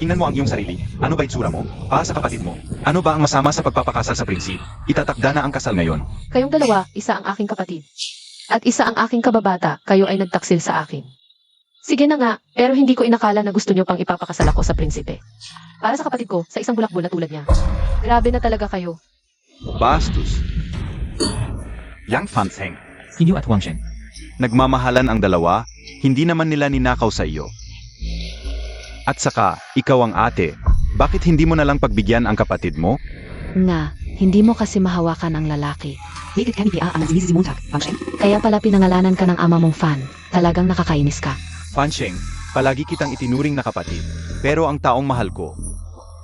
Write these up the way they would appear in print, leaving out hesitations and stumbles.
Tingnan mo ang iyong sarili. Ano ba itsura mo? Para sa kapatid mo. Ano ba ang masama sa pagpapakasal sa prinsip? Itatakda na ang kasal ngayon. Kayong dalawa, isa ang aking kapatid. At isa ang aking kababata, kayo ay nagtaksil sa akin. Sige na nga, pero hindi ko inakala na gusto niyo pang ipapakasal ako sa prinsipe. Para sa kapatid ko, sa isang bulakbol na tulad niya. Grabe na talaga kayo. Bastos. Yang Fansheng. Hinyo at Huangsheng. Nagmamahalan ang dalawa, hindi naman nila ninakaw sa iyo. At saka, ikaw ang ate. Bakit hindi mo nalang pagbigyan ang kapatid mo? Nga, hindi mo kasi mahawakan ang lalaki. Bakit kami ang si Montag, Fansheng? Kaya pala pinangalanan ka ng ama mong fan. Talagang nakakainis ka. Fansheng, palagi kitang itinuring na kapatid. Pero ang taong mahal ko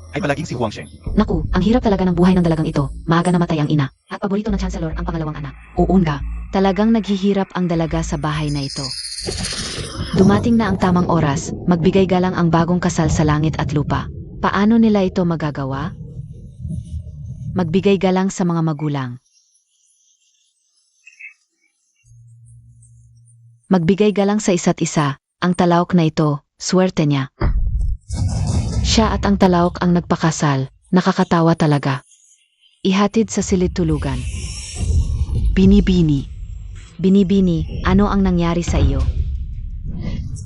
ay palaging si Huangsheng. Naku, ang hirap talaga ng buhay ng dalagang ito. Maaga namatay ang ina. At paborito ng Chancellor ang pangalawang anak. Oo nga. Talagang naghihirap ang dalaga sa bahay na ito. Dumating na ang tamang oras, magbigay galang ang bagong kasal sa langit at lupa. Paano nila ito magagawa? Magbigay galang sa mga magulang. Magbigay galang sa isa't isa, ang talawak na ito, swerte niya. Siya at ang talawak ang nagpakasal, nakakatawa talaga. Ihatid sa silid tulugan. Binibini. Binibini, ano ang nangyari sa iyo?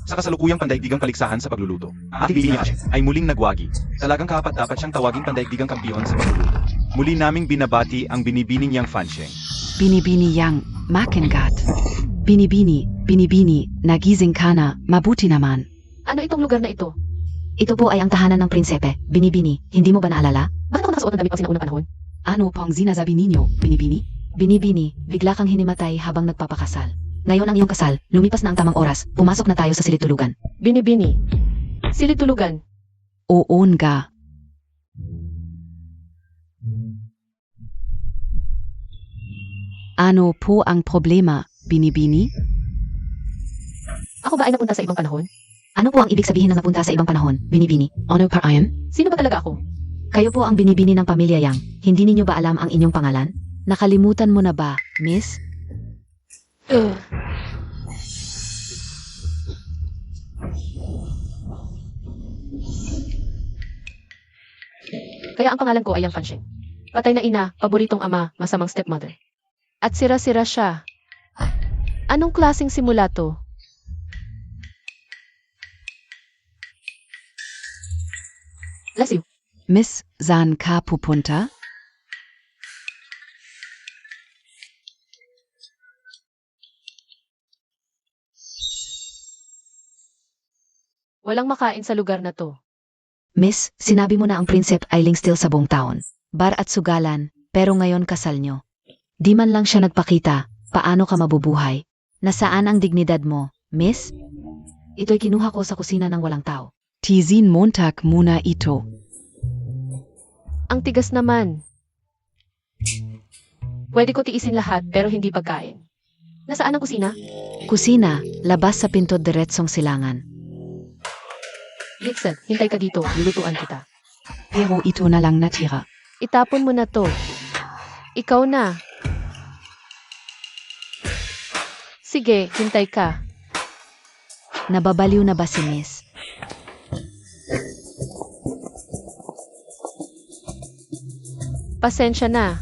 Sa kasalukuyang pandaigdigang paligsahan sa pagluluto, Ate Bini ay muling nagwagi. Talagang kapat dapat siyang tawaging pandaigdigang kampiyon sa pagluluto. Muli naming binabati ang binibining Yang Fansheng. Binibini yang Makengat. Binibini, nagising ka na, mabuti naman. Ano itong lugar na ito? Ito po ay ang tahanan ng prinsepe, Binibini. Hindi mo ba naalala? Bakit ako nakasuot ng damit pang sinaunang panahon? Ano pang sinasabi ninyo, Binibini? Binibini, bigla kang hinimatay habang nagpapakasal. Ngayon ang iyong kasal, lumipas na ang tamang oras, pumasok na tayo sa silid tulugan. Binibini. Silid tulugan. Oo nga. Ano po ang problema, Binibini? Ako ba ay napunta sa ibang panahon? Ano po ang ibig sabihin ng napunta sa ibang panahon, Binibini? Ano pa ayan? Sino ba talaga ako? Kayo po ang binibini ng pamilya Yang. Hindi ninyo ba alam ang inyong pangalan? Nakalimutan mo na ba, miss? Kaya ang pangalan ko ay Yang Fansheng. Patay na ina, paboritong ama, masamang stepmother. At sira-sira siya. Anong klaseng simula to? Bless you. Miss, saan ka pupunta? Walang makain sa lugar na to. Miss, sinabi mo na ang prinsep ay still sa buong taon. Bar at sugalan, pero ngayon kasal nyo. Di man lang siya nagpakita, paano ka mabubuhay? Nasaan ang dignidad mo, miss? Ito'y kinuha ko sa kusina ng walang tao. Tizin Montag muna ito. Ang tigas naman. Pwede ko tiisin lahat pero hindi pagkain. Nasaan ang kusina? Kusina, labas sa pinto diretsong silangan. Blixen, hintay ka dito, lulutuan kita. Pero ito na lang natira. Itapon mo na to. Ikaw na. Sige, hintay ka. Nababaliw na ba si miss? Pasensya na.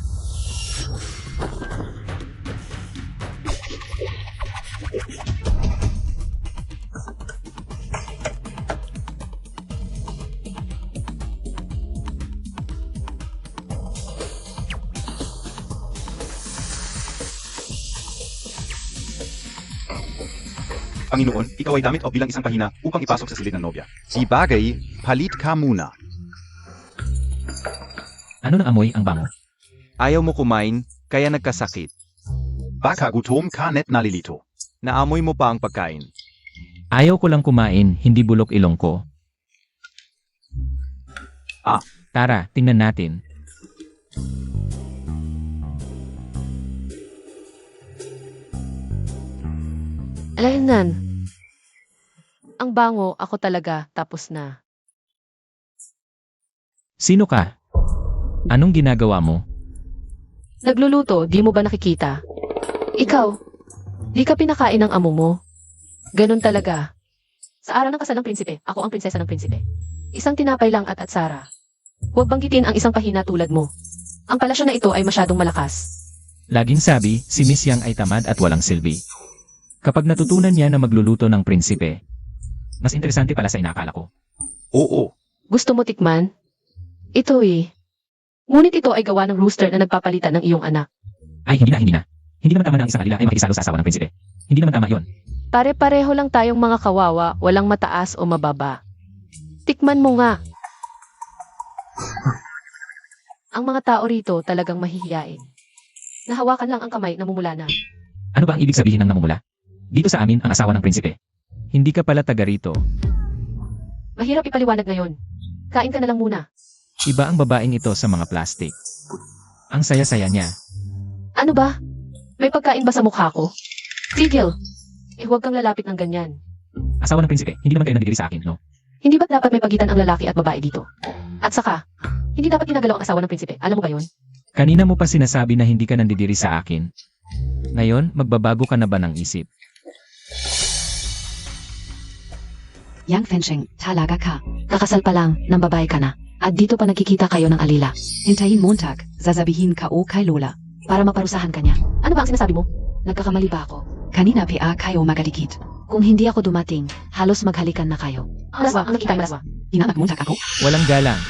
Panginoon, ikaw ay damit o bilang isang pahina upang ipasok sa silid ng nobya. Si bagay, palit ka muna. Ano ng amoy ang bango? Ayaw mo kumain, kaya nagkasakit. Baka gutom ka net nalilito. Naamoy mo pa ang pagkain. Ayaw ko lang kumain, hindi bulok ilong ko. Ah. Tara, tingnan natin. Alaynan. Ang bango, ako talaga, tapos na. Sino ka? Anong ginagawa mo? Nagluluto, di mo ba nakikita? Ikaw, di ka pinakain ng amo mo. Ganun talaga. Sa araw ng kasal ng prinsipe, ako ang prinsesa ng prinsipe. Isang tinapay lang at atsara. Huwag banggitin ang isang pahina tulad mo. Ang palasyo na ito ay masyadong malakas. Laging sabi, si Miss Yang ay tamad at walang silbi. Kapag natutunan niya na magluluto ng prinsipe, mas interesante pala sa inakala ko. Oo. Gusto mo tikman? Ito eh. Ngunit ito ay gawa ng rooster na nagpapalitan ng iyong anak. Ay, hindi na. Hindi naman tama na ang isang kanila ay makisalo sa asawa ng prinsipe. Hindi naman tama yon. Pare-pareho lang tayong mga kawawa, walang mataas o mababa. Tikman mo nga. Ang mga tao rito talagang mahihiyain. Nahawakan lang ang kamay, namumula na. Ano ba ang ibig sabihin ng namumula? Dito sa amin ang asawa ng prinsipe. Hindi ka pala taga rito. Mahirap ipaliwanag ngayon. Kain ka na lang muna. Iba ang babaeng ito sa mga plastic. Ang saya-saya niya. Ano ba? May pagkain ba sa mukha ko? Tigil! Huwag kang lalapit ng ganyan. Asawa ng prinsipe, hindi naman kayo nandidiri sa akin, no? Hindi ba dapat may pagitan ang lalaki at babae dito? At saka, hindi dapat ginagalaw ang asawa ng prinsipe. Alam mo ba yun? Kanina mo pa sinasabi na hindi ka nandidiri sa akin. Ngayon, magbabago ka na ba ng isip? Yang Fencheng, talaga ka. Kakasal pa lang, ng babae ka na. At dito pa nakikita kayo ng alila. Hintayin Montag, sasabihin ka o kay Lola. Para maparusahan ka niya. Ano ba ang sinasabi mo? Nagkakamali ba ako? Kanina pa kayo magadikit. Kung hindi ako dumating, halos maghalikan na kayo. Malaswa, ang nakita ay malaswa. Inanak Montag ako. Walang galang.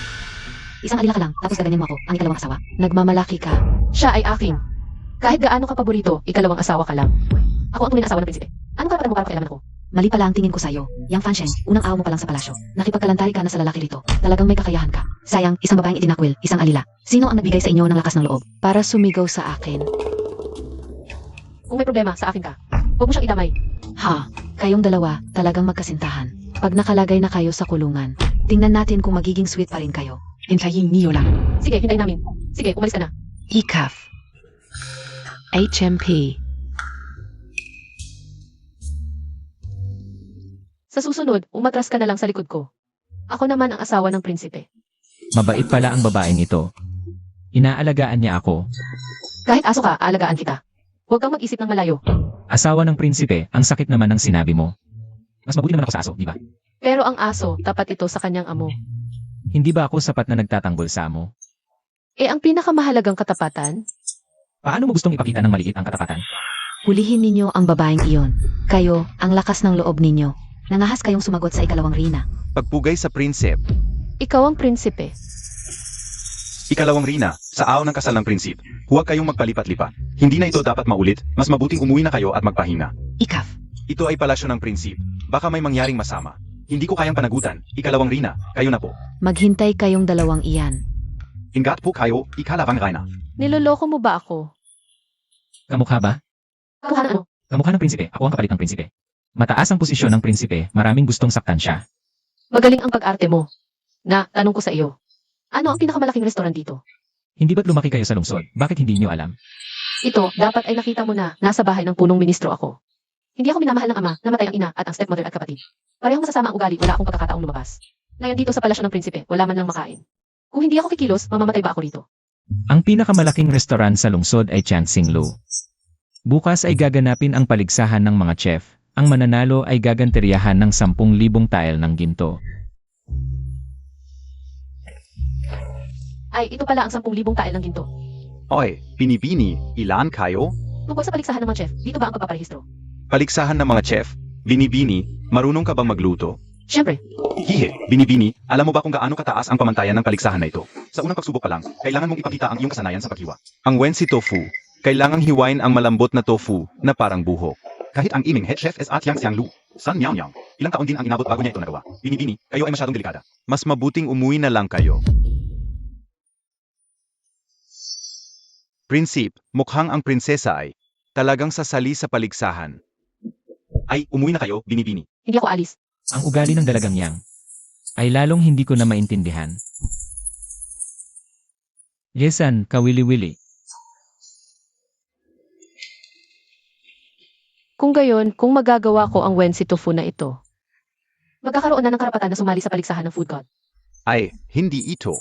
Isang alila ka lang, tapos gaganyan mo ako, ang ikalawang asawa. Nagmamalaki ka. Siya ay akin. Kahit gaano ka paborito, ikalawang asawa ka lang. Ako ang tunay na asawa ng prinsipe. Ano karapatan mo para kailangan ako? Mali pala ang tingin ko sa'yo. Yang Fansheng, unang awa mo pa lang sa palasyo. Nakipagkalantari ka na sa lalaki rito. Talagang may kakayahan ka. Sayang, isang babaeng itinakwil, isang alila. Sino ang nagbigay sa inyo ng lakas ng loob? Para sumigaw sa akin. Kung may problema, sa akin ka. Huwag mo siyang idamay. Ha, kayong dalawa, talagang magkasintahan. Pag nakalagay na kayo sa kulungan, tingnan natin kung magiging sweet pa rin kayo. Hintayin niyo lang. Sige, hintayin namin. Sige, umalis ka na. Ikaf. HMP. Sa susunod, umatras ka na lang sa likod ko. Ako naman ang asawa ng prinsipe. Mabait pala ang babaeng ito. Inaalagaan niya ako. Kahit aso ka, aalagaan kita. Huwag kang mag-isip ng malayo. Asawa ng prinsipe, ang sakit naman ng sinabi mo. Mas mabuti naman ako sa aso, di ba? Pero ang aso, tapat ito sa kanyang amo. Hindi ba ako sapat na nagtatanggol sa amo? Eh ang pinakamahalagang katapatan? Paano mo gustong ipakita ng maliit ang katapatan? Hulihin ninyo ang babaeng iyon. Kayo, ang lakas ng loob ninyo. Nangahas kayong sumagot sa ikalawang rina. Pagpugay sa prinsip. Ikaw ang prinsipe. Ikalawang rina, sa araw ng kasal ng prinsip. Huwag kayong magpalipat-lipat. Hindi na ito dapat maulit, mas mabuting umuwi na kayo at magpahinga. Ikaf. Ito ay palasyo ng prinsip. Baka may mangyaring masama. Hindi ko kayang panagutan. Ikalawang rina, kayo na po. Maghintay kayong dalawang iyan. Ingat po kayo, ikalawang rina. Niloloko mo ba ako? Kamukha ba? Kamukha na ano? Kamukha ng prinsipe, ako ang kapalit ng prinsipe. Mataas ang posisyon ng prinsipe, maraming gustong saktan siya. Magaling ang pag-arte mo. Na, tanong ko sa iyo. Ano ang pinakamalaking restaurant dito? Hindi ba't lumaki kayo sa lungsod? Bakit hindi niyo alam? Ito, dapat ay nakita mo na nasa bahay ng punong ministro ako. Hindi ako minamahal ng ama, namatay ang ina at ang stepmother at kapatid. Parehong masasama ang ugali, wala akong pagkakataong lumabas. Ngayon dito sa palasyo ng prinsipe, wala man lang makain. Kung hindi ako kikilos, mamamatay ba ako rito? Ang pinakamalaking restaurant sa lungsod ay Chansinglu. Bukas ay gaganapin ang paligsahan ng mga chef. Ang mananalo ay gaganteriyahan ng 10,000 tile ng ginto. Ay, ito pala ang 10,000 tael ng ginto. Oy, binibini, ilan kayo? Tungkol sa paligsahan ng mga chef, dito ba ang pagpaparehistro? Paligsahan ng mga chef. Binibini, marunong ka bang magluto? Siyempre, Hihe, binibini, alam mo ba kung gaano kataas ang pamantayan ng paligsahan na ito? Sa unang pagsubok pa lang, kailangan mong ipakita ang iyong kasanayan sa paghiwa. Ang wensi tofu, kailangang hiwain ang malambot na tofu na parang buhok. Kahit ang iming head chef is Yang Xianglu, San Miao Miao, ilang taon din ang inabot bago niya ito nagawa. Binibini, kayo ay masyadong delikada. Mas mabuting umuwi na lang kayo. Prinsip, mukhang ang prinsesa ay talagang sasali sa paligsahan. Ay, umuwi na kayo, binibini. hindi ako alis. Ang ugali ng dalagang yang ay lalong hindi ko na maintindihan. Yesan, kawili-wili. Kung gayon, kung magagawa ko ang wensi tofu na ito, magkakaroon na ng karapatan na sumali sa paligsahan ng food god. Ay, hindi ito.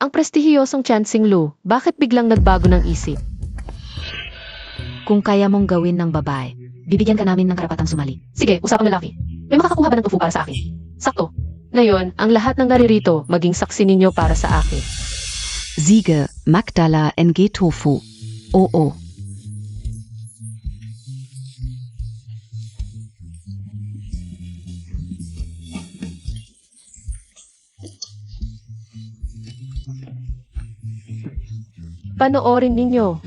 Ang prestihiyosong Chansinglu, bakit biglang nagbago ng isip? Kung kaya mong gawin ng babae, bibigyan ka namin ng karapatang sumali. Sige, usapang lalaki. May makakakuha ba ng tofu para sa akin? Sakto. Ngayon, ang lahat ng naririto, maging saksi ninyo para sa akin. Siege, Magdala NG Tofu. Oo. Panoorin ninyo.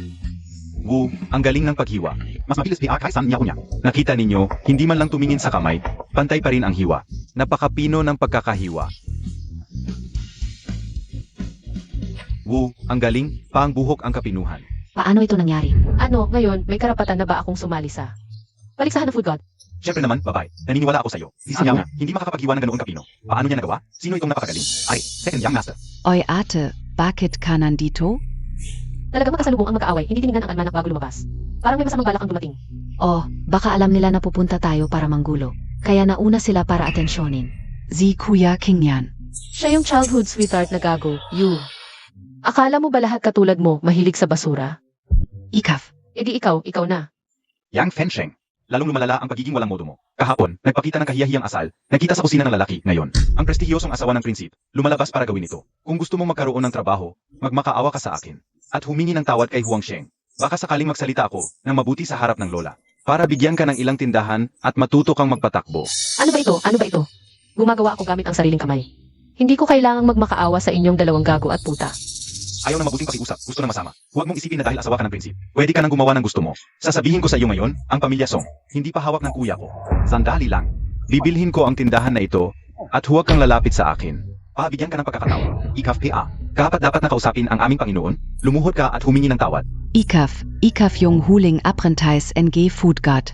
Wu, ang galing ng paghiwa. Mas mabilis PA kaysa niya kunya. Nakita ninyo, hindi man lang tumingin sa kamay, pantay pa rin ang hiwa. Napakapino ng pagkakahiwa. Wu, ang galing, paang buhok ang kapinuhan. Paano ito nangyari? Ano, ngayon, may karapatan na ba akong sumali sa paligsahan ng food god? Siyempre naman, babae, naniniwala ako sa'yo. Si Sinya nga, hindi makakapaghiwa ng ganoong kapino. Paano niya nagawa? Sino itong napakagaling? Ay, second young master. Oi Ate, Bakit Kanan dito? Talagang makasalubong ang mag-aaway, hindi tiningnan ang almanak bago lumabas. Parang may masamang balak ang dumating. Oh, baka alam nila na pupunta tayo para manggulo. Kaya nauna sila para atensyonin. Si Kuya Kingyan. Siya yung childhood sweetheart na gago, you. Akala mo ba lahat katulad mo, mahilig sa basura? Ikaf. E di ikaw na. Yang Fensheng. Lalong lumalala ang pagiging walang modo mo. Kahapon, nagpakita ng kahiyahiyang asal, nakita sa kusina ng lalaki. Ngayon, ang prestihiyosong asawa ng prinsip, lumalabas para gawin ito. Kung gusto mong magkaroon ng trabaho, magmakaawa ka sa akin. At humingi ng tawad kay Huang Sheng. Baka sakaling magsalita ako ng mabuti sa harap ng lola. Para bigyan ka ng ilang tindahan at matuto kang magpatakbo. Ano ba ito? Ano ba ito? Gumagawa ako gamit ang sariling kamay. Hindi ko kailangang magmakaawa sa inyong dalawang gago at puta. Ayaw na mabuting pakiusap, gusto na masama. Huwag mong isipin na dahil asawa ka ng prinsip. Pwede ka nang gumawa ng gusto mo. Sasabihin ko sa iyo ngayon, ang pamilya Song, hindi pa hawak ng kuya ko. Sandali lang. Bibilhin ko ang tindahan na ito, at huwag kang lalapit sa akin. Pabigyan ka ng pagkakataon. Ikaf PA. Kapat dapat na kausapin ang aming Panginoon, lumuhod ka at humingi ng tawad. Ikaf yung huling apprentice NG Food God.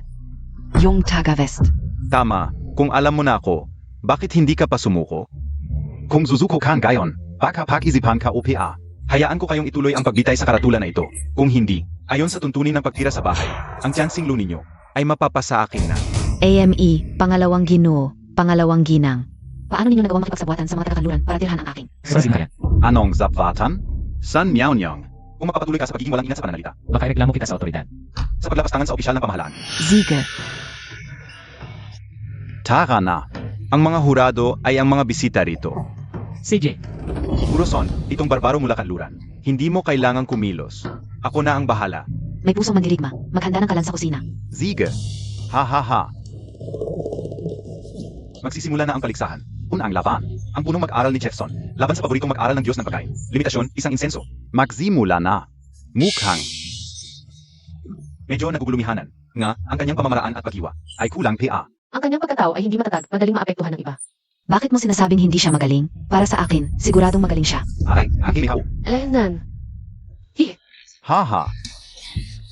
Yung taga West. Tama, kung alam mo na ako, bakit hindi ka pa sumuko? Kung susuko kan gayon, baka pag-isipan ka o PA. Hayaan ko kayong ituloy ang pagbitay sa karatula na ito. Kung hindi, ayon sa tuntunin ng pagtira sa bahay, ang tiyansing lo ninyo ay mapapasa akin na. AME, pangalawang ginoo, pangalawang ginang. Paano ninyo nagawang makipagsabuatan sa mga taga-kanluran para tirhan ang akin? Sorry, Anong zapatan? San Miao Nyang? Kung makapatuloy ka sa pagiging walang ingat sa pananalita, baka ireklamo kita sa otoridad. sa paglapastangan sa opisyal ng pamahalaan. Siege. Tara na. Ang mga hurado ay ang mga bisita rito. CJ, Uroson, itong barbaro mula kanluran. Hindi mo kailangang kumilos. Ako na ang bahala. May pusong mandirigma. Maghanda ng kalan sa kusina. Ziga. Ha ha ha. Magsisimula na ang paligsahan. Ang laban. Ang punong mag-aral ni Jefferson. Laban sa paboritong mag-aral ng Diyos ng pagkain. Limitasyon, isang insenso. Magsimula na. Mukhang. Medyo nagugulumihanan. Nga, ang kanyang pamamaraan at paghiwa ay kulang PA. Ang kanyang pagkatao ay hindi matatag, madaling maapektuhan ng iba. Bakit mo sinasabing hindi siya magaling? Para sa akin, siguradong magaling siya. Ay, aking mihaw. Alaynan. Haha.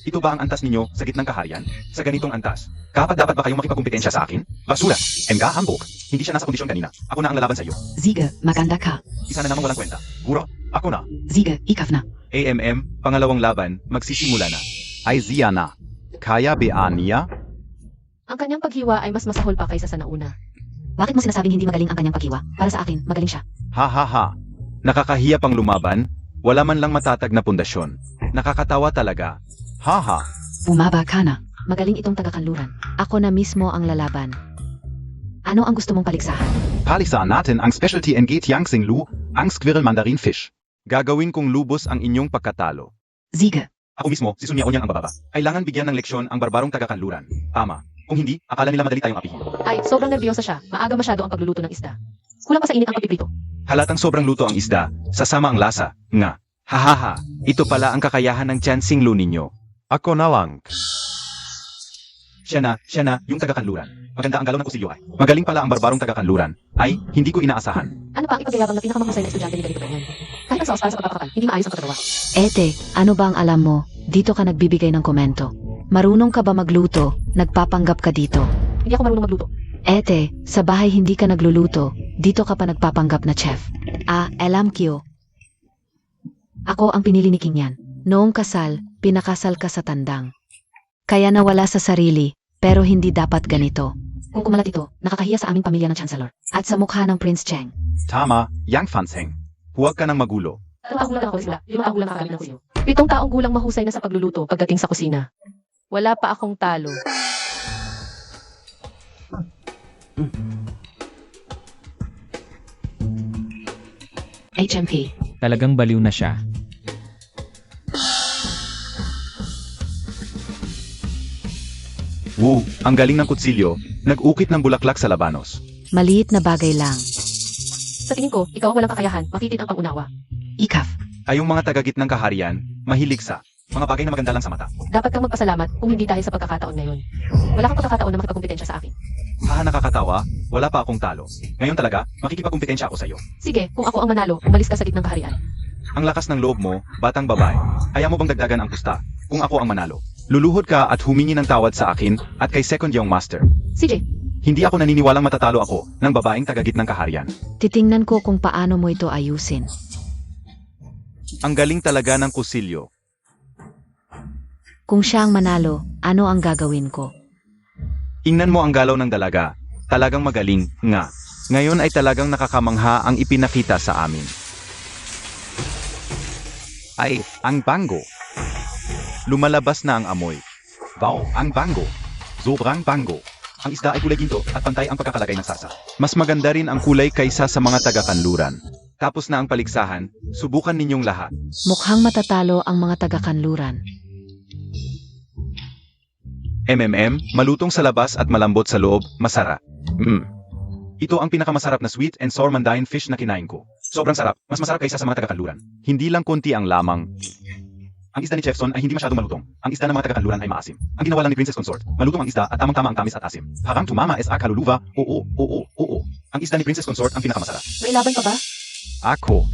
Ito ba ang antas ninyo sa gitnang kaharian? Sa ganitong antas, kapat dapat ba kayong makipagkumpetensya sa akin? Basura! Enga hambok! Hindi siya nasa kondisyon kanina. Ako na ang lalaban sa iyo. Siege, maganda ka. Isa na namang walang kwenta. Guro, ako na. Siege, ikaf na. AMM, pangalawang laban, magsisimula na. Ay Zia na. Kaya ba niya? Ang kanyang paghiwa ay mas masahol pa kaysa sa nauna. Bakit mo sinasabing hindi magaling ang kanyang paghiwa? Para sa akin, magaling siya. Ha ha ha. Nakakahiya pang lumaban, wala man lang matatag na pundasyon. Nakakatawa talaga. Ha ha. Bumaba ka na. Magaling itong taga-kanluran. Ako na mismo ang lalaban. Ano ang gusto mong paligsahan? Palisaan natin ang specialty NG Tianxing Lu, ang squirrel mandarin fish. Gagawin kong lubos ang inyong pagkatalo. Siege. Ako mismo, si Sun Yaonyang ang bababa. Kailangan bigyan ng leksyon ang barbarong taga-kanluran. Tama. Kung hindi, akala nila madali tayong apihin. Ay, sobrang nervyosa siya. Maaga masyado ang pagluluto ng isda. Kulang pa sa init ang pagpiprito. Halatang sobrang luto ang isda, sasama ang lasa, nga. Hahaha, ito pala ang kakayahan ng Tianxing Lu ninyo. Ako na lang. Siya na, yung taga-kanluran. Maganda ang galaw ng kusilyo ay. Magaling pala ang barbarong taga-kanluran. Ay, hindi ko inaasahan. Ano pa ang ipagyayabang na pinakamahusay na estudyante ni ganito ganyan? Kahit ang saos para sa pagpapakal, hindi maayos ang pagkagawa. Ete, ano ba ang alam mo? Dito ka nagbibigay ng komento. Marunong ka ba magluto? Nagpapanggap ka dito. Hindi ako marunong magluto. Ete, sa bahay hindi ka nagluluto. Dito ka pa nagpapanggap na chef. Alam kiyo. Ako ang pinili ni Kingyan. Noong kasal, pinakasal ka sa tandang. Kaya nawala sa sarili, pero hindi dapat ganito. Kung kumalat ito, nakakahiya sa aming pamilya ng Chancellor. At sa mukha ng Prince Cheng. Tama, Yang Fanseng. Huwag ka nang magulo. 3 taong gulang ako sila. 5 taong gulang kami ng kuyo. 7 taong gulang mahusay na sa pagluluto pagdating sa kusina. Wala pa akong talo. HMP. Talagang baliw na siya. Woo, ang galing ng kutsilyo, nag-ukit ng bulaklak sa labanos. Maliit na bagay lang. Sa tingin ko, ikaw ang walang kakayahan, makitid ang pangunawa. Ikaf. Ay yung mga tagagitnang kaharian, mahilig sa mga bagay na maganda lang sa mata. Dapat kang magpasalamat kung hindi dahil sa pagkakataon ngayon. Wala kang pagkakataon na makipagkumpetensya sa akin. Haha, nakakatawa, wala pa akong talo. Ngayon talaga, makikipagkumpetensya ako sa'yo. Sige, kung ako ang manalo, umalis ka sa gitnang kaharian. Ang lakas ng loob mo, batang babae. Ayaw mo bang dagdagan ang pusta? Kung ako ang manalo. Luluhod ka at humingi ng tawad sa akin at kay Second Young Master. CJ, Hindi ako naniniwalang matatalo ako ng babaeng tagagitnang kaharian. Titingnan ko kung paano mo ito ayusin. Ang galing talaga ng kusilyo. Kung siya ang manalo, ano ang gagawin ko? Ingnan mo ang galaw ng dalaga. Talagang magaling nga. Ngayon ay talagang nakakamangha ang ipinakita sa amin. Ay, ang bango. Lumalabas na ang amoy. Wow, ang bango. Sobrang bango. Ang isda ay kulay ginto at pantay ang pagkakalagay ng sasa. Mas maganda rin ang kulay kaysa sa mga taga-kanluran. Tapos na ang paligsahan, subukan ninyong lahat. Mukhang matatalo ang mga taga-kanluran. Malutong sa labas at malambot sa loob, masarap. Ito ang pinakamasarap na sweet and sour mandarin fish na kinain ko. Sobrang sarap, mas masarap kaysa sa mga taga-kanluran. Hindi lang konti ang lamang. Ang isda ni Chefson ay hindi masyadong malutong. Ang isda ng mga taga-kanluran ay maasim. Ang ginawa lang ni Princess Consort, malutong ang isda at tamang-tama ang tamis at asim. Harang tumama es a kaluluwa, oo. Ang isda ni Princess Consort ang pinakamasarap. may laban pa ba? Ako.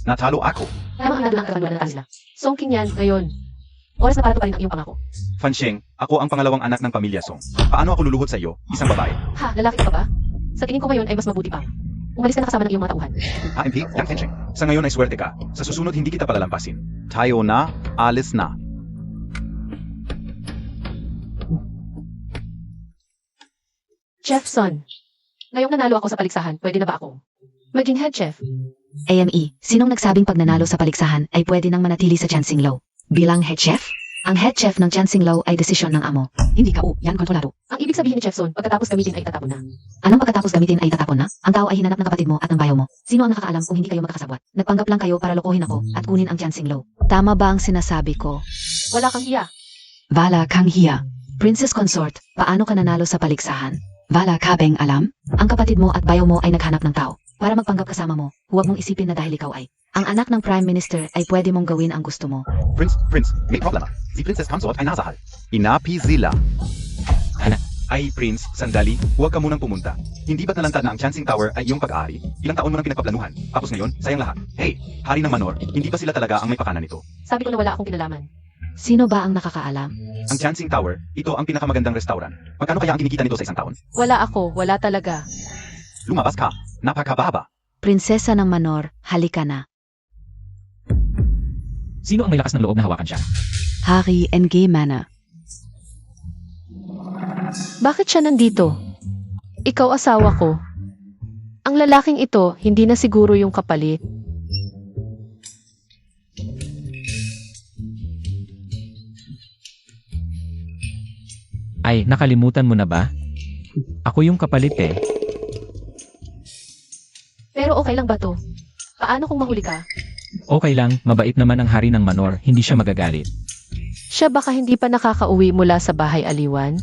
Natalo ako. Tama ang nado ng kakanluan ng kanila. Songking yan, ngayon. Oras na para tuparin ang iyong pangako. Fansheng, ako ang pangalawang anak ng pamilya Song. Paano ako luluhod sa iyo, isang babae? Ha, lalaki ka ba? Sa tingin ko ngayon ay mas mabuti pa. Umalis ka na kasama ng iyong mga tauhan. AMP, Yang Fansheng. Sa ngayon ay swerte ka. Sa susunod hindi kita palalampasin. Tayo na, alis na. Chef Son, ngayong nanalo ako sa paligsahan, pwede na ba akong maging head chef? AME, sinong nagsabing pag nanalo sa paligsahan ay pwede nang manatili sa Chansing Law? Bilang head chef? Ang head chef ng Chansing Law ay desisyon ng amo. Hindi ka yan kontrolado. Ang ibig sabihin ni Chef Son, pagkatapos gamitin ay tatapon na. Anong pagkatapos gamitin ay tatapon na? Ang tao ay hinanap ng kapatid mo at ng bayaw mo. Sino ang nakakaalam kung hindi kayo magkakasabwat? Nagpanggap lang kayo para lokohin ako at kunin ang Chansing Law. Tama ba ang sinasabi ko? Wala kang hiya. Wala kang hiya. Princess Consort, paano ka nanalo sa paligsahan? Wala ka bang alam? Ang kapatid mo at bayaw mo ay naghanap ng tao. Para magpanggap kasama mo, huwag mong isipin na dahil ikaw ay ang anak ng Prime Minister ay pwede mong gawin ang gusto mo. Prince, may problema. Si Princess Consort ay nasahal. Inapi sila. Ana. Ay, Prince, sandali, huwag ka munang pumunta. Hindi ba't nalantad na ang Chancing Tower ay iyong pag-aari? Ilang taon mo nang pinagpaplanuhan. Tapos ngayon, sayang lahat. Hey, hari ng Manor, hindi ba sila talaga ang may pakanan nito? Sabi ko na wala akong kinalaman. Sino ba ang nakakaalam? Ang Chancing Tower, ito ang pinakamagandang restaurant. Magkano kaya ang kinikita nito sa isang taon? Wala ako, wala talaga. Lumabas ka. Napakababa. Prinsesa ng Manor, halika na. Sino ang may lakas ng loob na hawakan siya? Hari NG Manor. Bakit siya nandito? Ikaw asawa ko. Ang lalaking ito, hindi na siguro yung kapalit. Ay, nakalimutan mo na ba? Ako yung kapalit eh. Pero okay lang ba to? Paano kung mahuli ka? Okay lang, mabait naman ang hari ng Manor, hindi siya magagalit. Siya baka hindi pa nakakauwi mula sa bahay aliwan?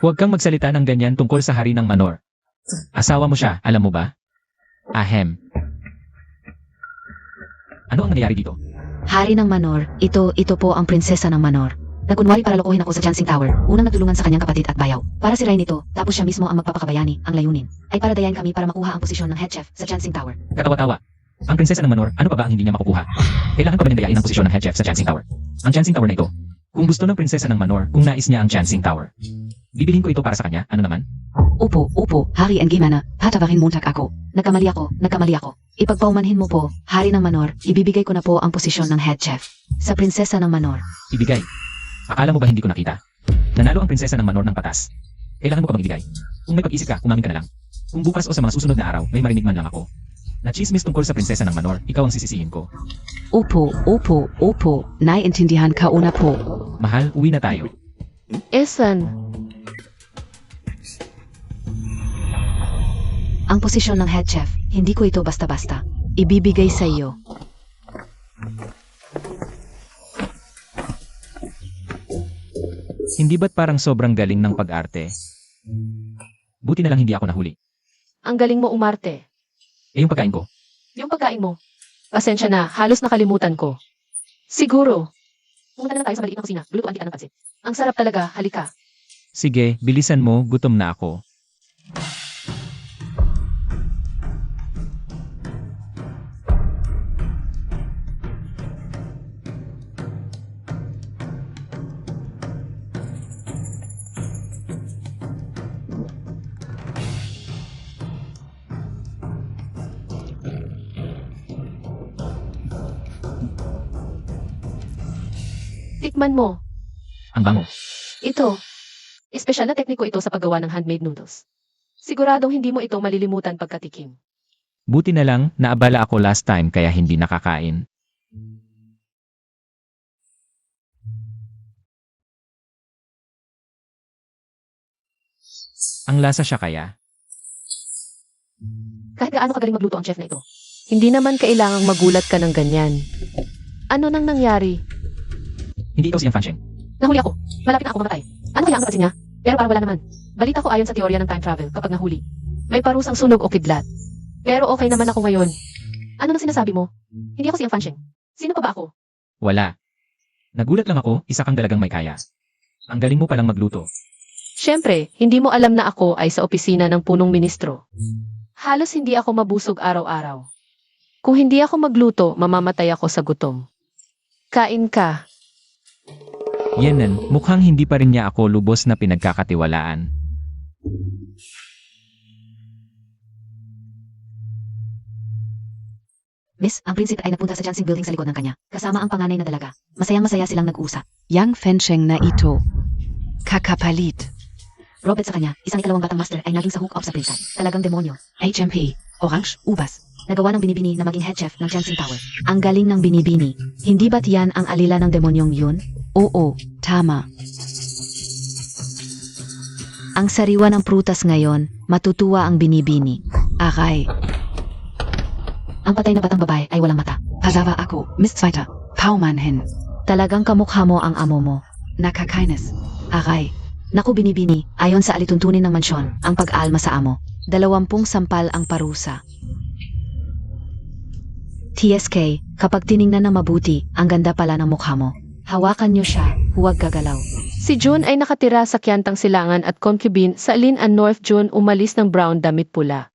Huwag kang magsalita ng ganyan tungkol sa hari ng Manor. Asawa mo siya, alam mo ba? Ahem. Ano ang nangyayari dito? Hari ng Manor, ito po ang prinsesa ng Manor. Nagkunwari para lokohin ako sa Chansing Tower. Unang nagtulungan sa kanyang kapatid at bayaw. Para sirain ito, tapos siya mismo ang magpapakabayani, ang layunin. Ay para dayan kami para makuha ang posisyon ng head chef sa Chansing Tower. Katawa-tawa. Ang prinsesa ng Manor, ano pa ba ang hindi niya makukuha? Kailangan pa ba niyang dayain ang posisyon ng head chef sa Chancing Tower? Ang Chancing Tower na ito. Kung gusto ng prinsesa ng Manor, kung nais niya ang Chancing Tower. Bibilhin ko ito para sa kanya, ano naman? Opo, Hari NG Manor. Patawarin montag ako. Nagkamali ako. Ipagpaumanhin mo po, Hari ng Manor, ibibigay ko na po ang posisyon ng head chef sa prinsesa ng Manor. Ibigay. Akala mo ba hindi ko nakita? Nanalo ang prinsesa ng Manor ng patas. Kailangan mo pa bang ibigay? Kung may pag-isip ka, umamin ka na lang. Kung bukas o sa mga susunod na araw, may marinig man lang ako. Na chismis tungkol sa prinsesa ng Manor, ikaw ang sisisihin ko. Opo. Naiintindihan ka una po. Mahal, uwi na tayo. Esan, Ang posisyon ng head chef, hindi ko ito basta-basta. Ibibigay sa iyo. Hindi ba't parang sobrang galing ng pag-arte? Buti na lang hindi ako nahuli. Ang galing mo umarte. Eh yung pagkain ko, Yung pagkain mo. Pasensya na, halos nakalimutan ko. Siguro. Pumunta na lang tayo sa maliit na kusina. Lulutuan kita ng pansit. Ang sarap talaga, halika. sige, bilisan mo, gutom na ako. Tikman mo. Ang bango. Ito. Espesyal na tekniko ito sa paggawa ng handmade noodles. Siguradong hindi mo ito malilimutan pagkatikim. Buti na lang, naabala ako last time kaya hindi nakakain. Ang lasa siya kaya? Kahit gaano kagaling magluto ang chef na ito. Hindi naman kailangang magulat ka ng ganyan. Ano nang nangyari? Hindi ikaw siyang Fansheng. Nahuli ako. Malapit na ako mamatay. Ano kaya ang napansin niya? Pero parang wala naman. Balita ko ayon sa teorya ng time travel kapag nahuli. May parusang sunog o kidlat. Pero okay naman ako ngayon. Ano na sinasabi mo? Hindi ako siyang Fansheng. Sino pa ba ako? Wala. Nagulat lang ako, isa kang dalagang may kaya. Ang galing mo palang magluto. Siyempre, hindi mo alam na ako ay sa opisina ng punong ministro. Halos hindi ako mabusog araw-araw. Kung hindi ako magluto, mamamatay ako sa gutom. Kain ka. Yenan, mukhang hindi pa rin niya ako lubos na pinagkakatiwalaan. Miss, ang prinsipe ay nagpunta sa Jiangxing Building sa likod ng kanya. Kasama ang panganay na dalaga. Masayang-masaya silang nag-usap. Yang Fensheng na ito. Kakapalit. Robert sa kanya, isang ikalawang batang master ay naging sa hook-up sa prinsipe. Talagang demonyo. HMP. Orange. Ubas. Nagawa ng binibini na maging head chef ng Jiangxing Tower. Ang galing ng binibini. Hindi ba't yan ang alila ng demonyong yun? Oo. Tama. Ang sariwa ng prutas ngayon, matutuwa ang binibini. Aray. Ang patay na batang babae ay walang mata. Pasawa ako. Miss Zweiter. Paumann hin. Talagang kamukha mo ang amo mo. Nakakainis. Aray. Naku binibini, ayon sa alituntunin ng mansyon, ang pag-alma sa amo. 20 sampal ang parusa. TSK, kapag tiningnan na mabuti, ang ganda pala ng mukha mo. Hawakan niyo siya, huwag gagalaw. Si June ay nakatira sa Kiantang Silangan at concubine sa Lin and North. June umalis ng brown damit pula.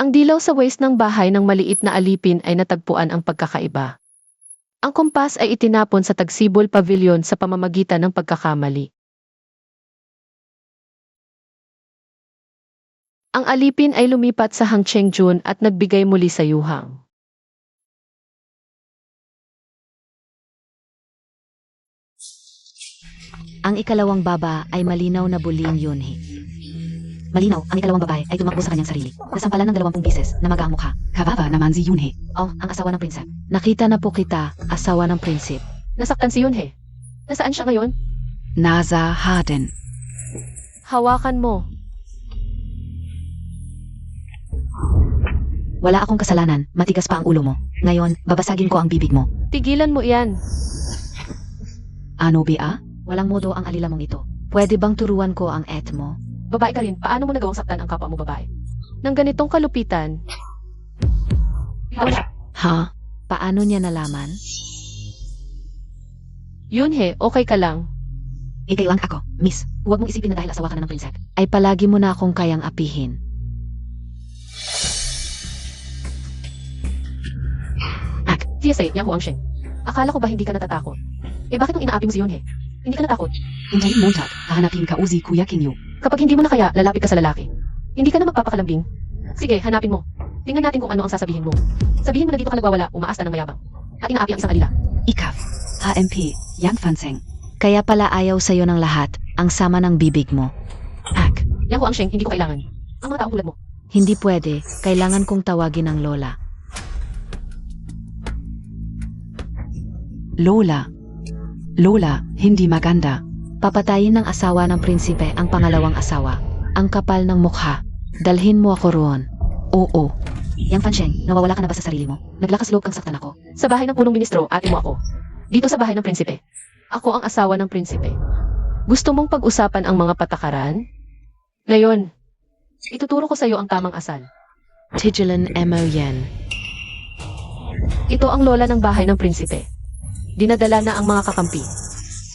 Ang dilaw sa waist ng bahay ng maliit na alipin ay natagpuan ang pagkakaiba. Ang kompas ay itinapon sa Tagsibol Pavilion sa pamamagitan ng pagkakamali. Ang alipin ay lumipat sa Hangcheng Jun at nagbigay muli sa Yuhang. Ang ikalawang baba ay malinaw na buling Yunhe. Malinaw, ang ikalawang babae ay tumakbo sa kanyang sarili. Nasampalan ng 20 bises na maga ang mukha. Kawawa naman si Yunhe. Oh, ang asawa ng prinsip. Nakita na po kita, asawa ng prinsip. Nasaktan si Yunhe. Nasaan siya ngayon? Nasa Harden. Hawakan mo. Wala akong kasalanan, matigas pa ang ulo mo. Ngayon, babasagin ko ang bibig mo. Tigilan mo iyan. Ano ba? Walang modo ang alila mong ito. Pwede bang turuan ko ang et mo? Babae ka rin, paano mo nagawang saktan ang kapwa mo babae? Nang ganitong kalupitan. Ha? Paano niya nalaman? Yunhe, okay ka lang. Ikay lang ako, miss. Huwag mong isipin na dahil asawa ka na ng prinsip. Ay palagi mo na akong kayang apihin. TSA, Yang Huangsheng. Akala ko ba hindi ka natatakot? Eh bakit nung inaapi mo si Yunhe? Hindi ka natakot. Hintayin Montag. Hahanapin ka uzi Kuya Kinyo. Kapag hindi mo na kaya, lalapit ka sa lalaki. Hindi ka na magpapakalambing. Sige, hanapin mo. Tingnan natin kung ano ang sasabihin mo. Sabihin mo na dito ka nagwawala, umaas na ng mayabang. At inaapi ang isang alila. Ikaf. HMP. Yang Fanseng. Kaya pala ayaw sa'yo ng lahat, ang sama ng bibig mo. Ak. Yang Huangsheng, hindi ko kailangan. Ang mga taong tulad mo. Hindi pwede, kailangan kong tawagin ang lola. Lola. Lola, hindi maganda. Papatayin ng asawa ng prinsipe ang pangalawang asawa. Ang kapal ng mukha. Dalhin mo ako roon. Oo. Yang Fansheng, nawawala ka na ba sa sarili mo? Naglakas loob kang saktan ako. Sa bahay ng punong ministro, ate mo ako. Dito sa bahay ng prinsipe. Ako ang asawa ng prinsipe. Gusto mong pag-usapan ang mga patakaran? Ngayon, ituturo ko sa iyo ang tamang asal. Tigelan Mo Yen. Ito ang lola ng bahay ng prinsipe. Dinadala na ang mga kakampi.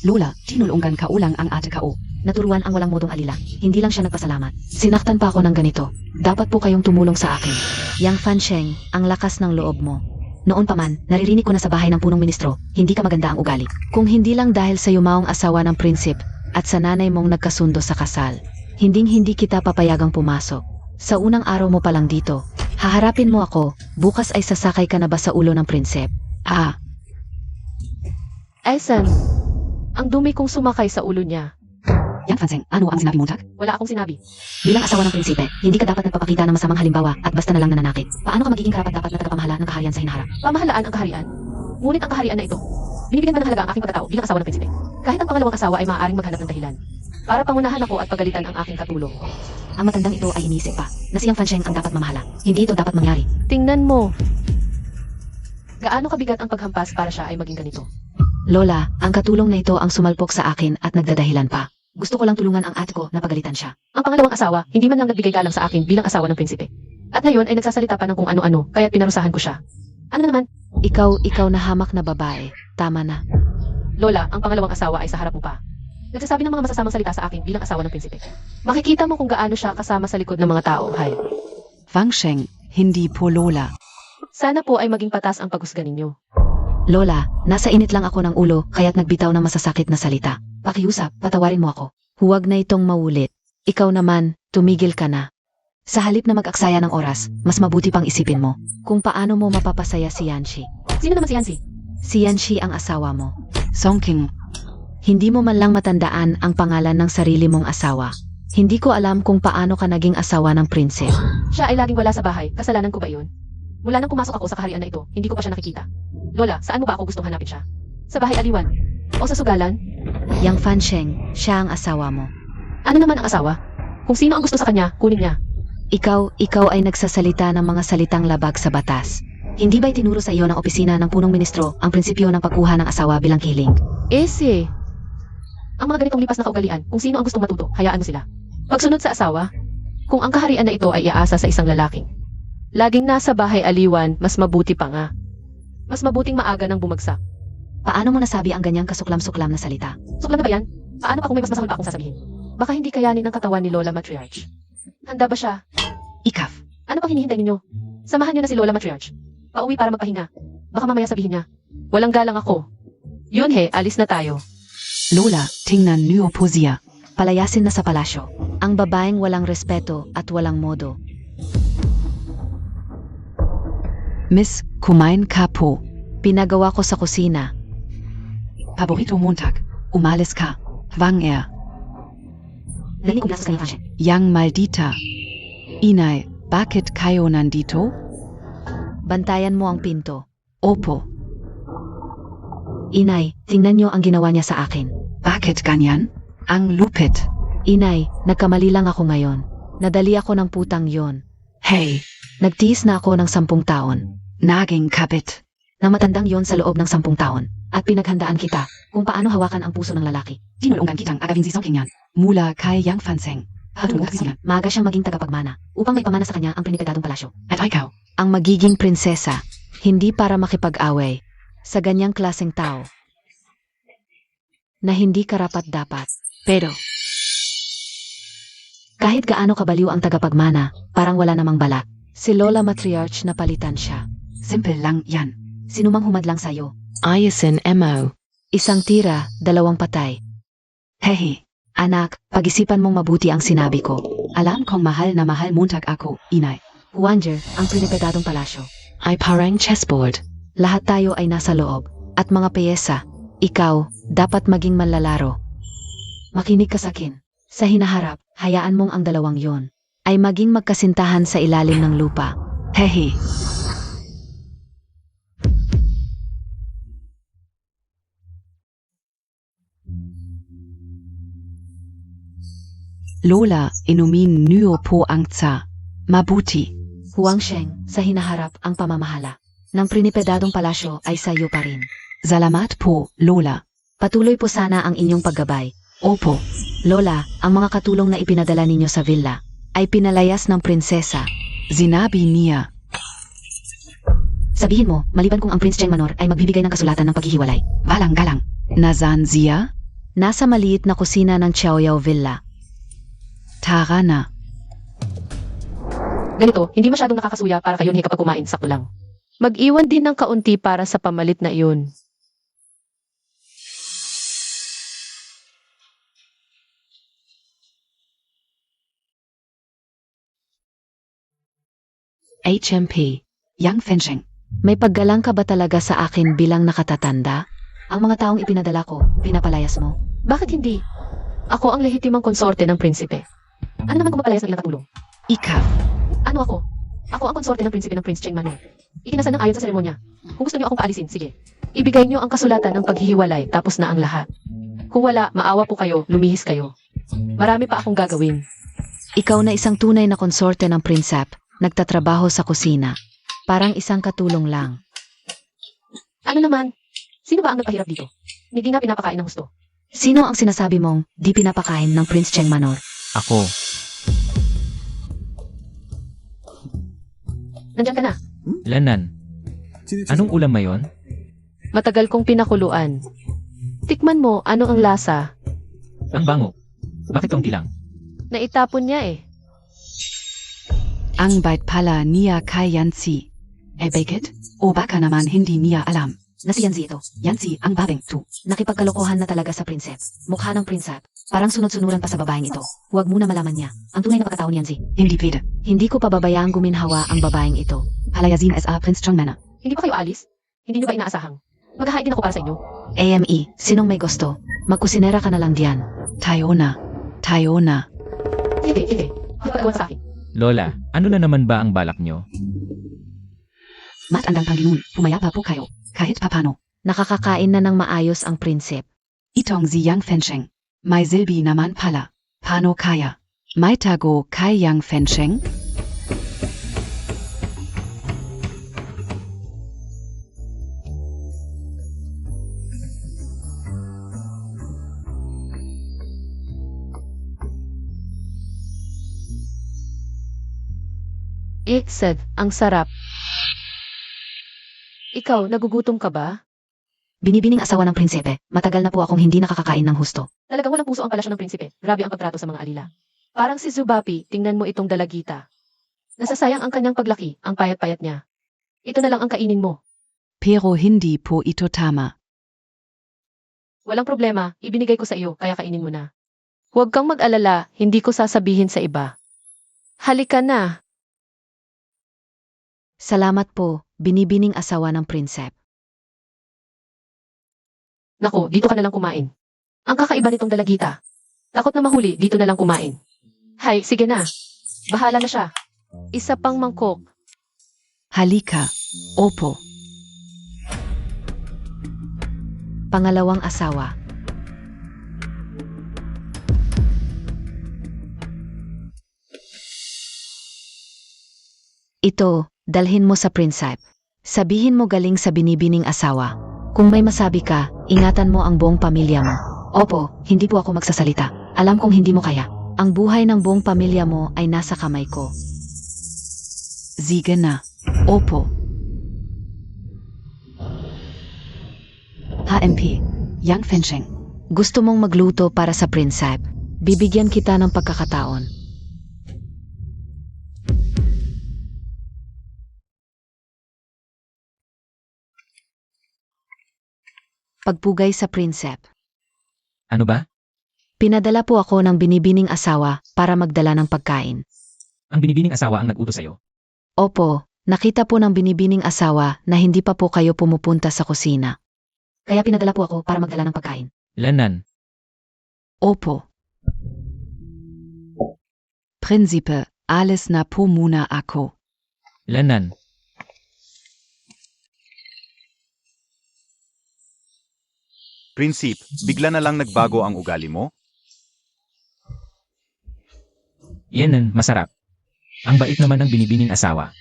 Lola, tinulungan ka ulang ang ate ko. Naturuan ang walang modong alila. Hindi lang siya nagpasalamat. Sinaktan pa ako ng ganito. Dapat po kayong tumulong sa akin. Yang Fansheng, ang lakas ng loob mo. Noon pa man, naririnig ko na sa bahay ng punong ministro, hindi ka maganda ang ugali. Kung hindi lang dahil sa yumaong asawa ng prinsip at sa nanay mong nagkasundo sa kasal, hindi kita papayagang pumasok. Sa unang araw mo pa lang dito, haharapin mo ako, bukas ay sasakay ka na ba sa ulo ng prinsip? Ah, Esan, ang dumi kong sumakay sa ulo niya. Yang Fansheng, ano ang sinabi mo, Tak? Wala akong sinabi. bilang asawa ng prinsipe, hindi ka dapat nagpapakita ng masamang halimbawa at basta na lang nananakit. Paano ka magiging karapat-dapat na tagapamahala ng kaharian sa hinaharap? Pamahalaan ang kaharian. Ngunit ang kaharian na ito, binibigyan ba ng halaga ang aking pagkatao bilang asawa ng prinsipe? Kahit ang pangalawang asawa ay maaaring maghanap ng dahilan para pangunahan ako at pagalitan ang aking katulong. Ang matandang ito ay inisip pa na si Yang Fansheng ang dapat mamahala. Hindi ito dapat mangyari. Tingnan mo. Gaano kabigat ang paghampas para siya ay maging ganito? Lola, ang katulong na ito ang sumalpok sa akin at nagdadahilan pa. Gusto ko lang tulungan ang ate ko na pagalitan siya. Ang pangalawang asawa, hindi man lang nagbigay galang sa akin bilang asawa ng prinsipe. At ngayon ay nagsasalita pa ng kung ano-ano, kaya't pinarusahan ko siya. Ano na naman? Ikaw na hamak na babae. Tama na. Lola, ang pangalawang asawa ay sa harap mo pa. Nagsasabi ng mga masasamang salita sa akin bilang asawa ng prinsipe. Makikita mo kung gaano siya kasama sa likod ng mga tao, hay. Fansheng, hindi po Lola. Sana po ay maging patas ang paghusga ninyo. Lola, nasa init lang ako ng ulo kaya't nagbitaw ng masasakit na salita. Pakiusap, patawarin mo ako. Huwag na itong maulit. Ikaw naman, tumigil ka na. Sa halip na mag-aksaya ng oras, mas mabuti pang isipin mo kung paano mo mapapasaya si Yanxi. Sino naman si Yancy? Si Yanxi ang asawa mo. Songking, Hindi mo man lang matandaan ang pangalan ng sarili mong asawa. Hindi ko alam kung paano ka naging asawa ng prinsip. Siya ay laging wala sa bahay. Kasalanan ko ba yun? Mula nang pumasok ako sa kaharian na ito, hindi ko pa siya nakikita. Lola, saan mo ba ako gustong hanapin siya? Sa bahay aliwan? O sa sugalan? Yang Fansheng, siya ang asawa mo. Ano naman ang asawa? Kung sino ang gusto sa kanya, kunin niya. Ikaw ay nagsasalita ng mga salitang labag sa batas. Hindi ba'y tinuro sa iyo ng opisina ng punong ministro ang prinsipyo ng pagkuha ng asawa bilang kiling? Ese. Ang mga ganitong lipas na kaugalian, kung sino ang gustong matuto, hayaan mo sila. Pagsunod sa asawa, kung ang kaharian na ito ay iaasa sa isang lalaking, laging nasa bahay aliwan, mas mabuti pa nga. Mas mabuting maaga nang bumagsak. Paano mo nasabi ang ganyang kasuklam-suklam na salita? Suklam na ba yan? Paano pa kung may mas masakal pa akong sasabihin? Baka hindi kayanin ng katawan ni Lola Matriarch. Handa ba siya? Ikaf. Ano pang hinihintay ninyo? Samahan niyo na si Lola Matriarch. Pauwi para magpahinga. Baka mamaya sabihin niya, walang galang ako. Yun he, alis na tayo. Lola, tingnan niyo po siya. Palayasin na sa palasyo. Ang babaeng walang respeto at walang modo. Miss, kumain ka po. Pinagawa ko sa kusina. Paborito Montag. Umalis ka. Wang Narinig ko na sa kanya, Fansheng. Yang maldita. Inay, bakit kayo nandito? Bantayan mo ang pinto. Opo. Inay, tingnan niyo ang ginawa niya sa akin. Bakit ganyan? Ang lupit. Inay, nagkamali lang ako ngayon. Nadali ako ng putang yon. Hey, Nagtiis na ako ng 10 taon. naging kabit. Na matandang yon sa loob ng 10 taon. At pinaghandaan kita kung paano hawakan ang puso ng lalaki. Tinulungan kitang agawin si Songkingan. Mula kay Yang Fansheng. Patulong ka siya. Maaga siyang maging tagapagmana upang may pamana sa kanya ang pinipetadong palasyo. At ikaw, Ang magiging prinsesa, hindi para makipag-away sa ganyang klaseng tao na hindi karapat-dapat. Pero, kahit gaano kabaliw ang tagapagmana, parang wala namang balak. Si Lola Matriarch na palitan siya. simple lang yan. Sinumang humadlang sa'yo. Ayasin Mo. Isang tira, 2 patay. Hehe, Anak, pag-isipan mong mabuti ang sinabi ko. alam kong mahal na mahal Montag ako, inay. Huanger, ang pinipetadong palasyo. Ay parang chessboard. Lahat tayo ay nasa loob. At mga piyesa, ikaw, dapat maging manlalaro. Makinig ka sa akin. Sa hinaharap, hayaan mong ang 2 yon ay maging magkasintahan sa ilalim ng lupa. Hehe, Lola, inumin niyo po ang tsa. Mabuti. Huang Sheng, sa hinaharap ang pamamahala ng prinipedadong palasyo ay sa iyo pa rin. Salamat po, Lola. Patuloy po sana ang inyong paggabay. Opo. Lola, ang mga katulong na ipinadala ninyo sa villa ay pinalayas ng prinsesa. Sinabi niya. Sabihin mo, maliban kung ang Prince Cheng Manor ay magbibigay ng kasulatan ng paghihiwalay. Galang. Nasaan siya? Nasa maliit na kusina ng Xiaoyao Villa. Tara na. Ganito, hindi masyadong nakakasuya para kayo kapag kumain, sakto lang. Mag-iwan din ng kaunti para sa pamalit na iyon. HMP. Yang Fensheng. May paggalang ka ba talaga sa akin bilang nakatatanda? Ang mga taong ipinadala ko, pinapalayas mo. Bakit hindi? Ako ang lehitimang konsorte ng prinsipe. Ano naman kung mapalayas ng ilang katulong? Ikaw. Ano ako? Ako ang konsorte ng prinsipe ng Prince Cheng Manor. Ikinasal ng ayon sa seremonya. Kung gusto niyo akong paalisin, sige. Ibigay niyo ang kasulatan ng paghihiwalay tapos na ang lahat. Kung wala, maawa po kayo, lumihis kayo. Marami pa akong gagawin. Ikaw na isang tunay na konsorte ng prinsep, nagtatrabaho sa kusina. Parang isang katulong lang. Ano naman? Sino ba ang nagpahirap dito? Hindi nga pinapakain ng gusto. Sino ang sinasabi mong di pinapakain ng Prince Cheng Manor? Ako. Nandiyan ka na. Lanan. Anong ulam mayon? Matagal kong pinakuluan. Tikman mo, ano ang lasa? Ang bango. Bakit kaunti lang? Naitapon niya eh. Ang bait pala niya kay Yancy. Bakit? O baka naman hindi niya alam. Na si Yanzi ito. Yancy ang babeng tu. Nakipagkalokohan na talaga sa prinsep. Mukha ng prinsep. Parang sunod-sunuran pa sa babaeng ito. Huwag muna malaman niya. Ang tunay na pagkatao ni Yanzi. Hindi pwede. Hindi ko pababayaang guminhawa ang babaeng ito. Palayazin sa Prince Chongmana. Hindi ba kayo alis? Hindi niyo ba inaasahang? Maghahain din ako para sa inyo. AME, sinong may gusto? Magkusinera ka na lang diyan. Tayo na. Hindi. Pagkagawan sa akin. Lola, ano na naman ba ang balak nyo? Matandang Panginoon, pumayapa po kayo. Kahit papano. Nakakakain na ng maayos ang prinsep. Itong si Yang Fensheng. May silbi naman pala. Paano kaya? May tago kay Yang Fensheng? Said, ang sarap. Ikaw, nagugutom ka ba? Binibining asawa ng prinsepe. Matagal na po akong hindi nakakakain ng husto. Talagang walang puso ang palasyo ng prinsipe. Grabe ang pagtrato sa mga alila. Parang si Zubapi, tingnan mo itong dalagita. Nasasayang ang kanyang paglaki, ang payat-payat niya. Ito na lang ang kainin mo. Pero hindi po ito tama. Walang problema, ibinigay ko sa iyo, kaya kainin mo na. Huwag kang mag-alala, hindi ko sasabihin sa iba. Halika na. Salamat po, binibining asawa ng prinsep. Nako, dito ka na lang kumain. Ang kakaiba nitong dalagita. Takot na mahuli, dito na lang kumain. Hay, sige na. Bahala na siya. Isa pang mangkok. Halika. Opo. Pangalawang asawa. Ito, dalhin mo sa prinsep. Sabihin mo galing sa binibining asawa. Kung may masabi ka, ingatan mo ang buong pamilya mo. Opo, hindi po ako magsasalita. Alam kong hindi mo kaya. Ang buhay ng buong pamilya mo ay nasa kamay ko. Sige na. Opo. HMP. Yang Fensheng. Gusto mong magluto para sa prinsep. Bibigyan kita ng pagkakataon. Pagpugay sa prinsep. Ano ba? Pinadala po ako ng binibining asawa para magdala ng pagkain. Ang binibining asawa ang nag-utos sa'yo. Opo, nakita po ng binibining asawa na hindi pa po kayo pumupunta sa kusina. Kaya pinadala po ako para magdala ng pagkain. Lanan. Opo. Prinsipe, alis na po muna ako. Lanan. Prinsip, bigla na lang nagbago ang ugali mo? Yan, masarap. Ang bait naman ng binibining asawa.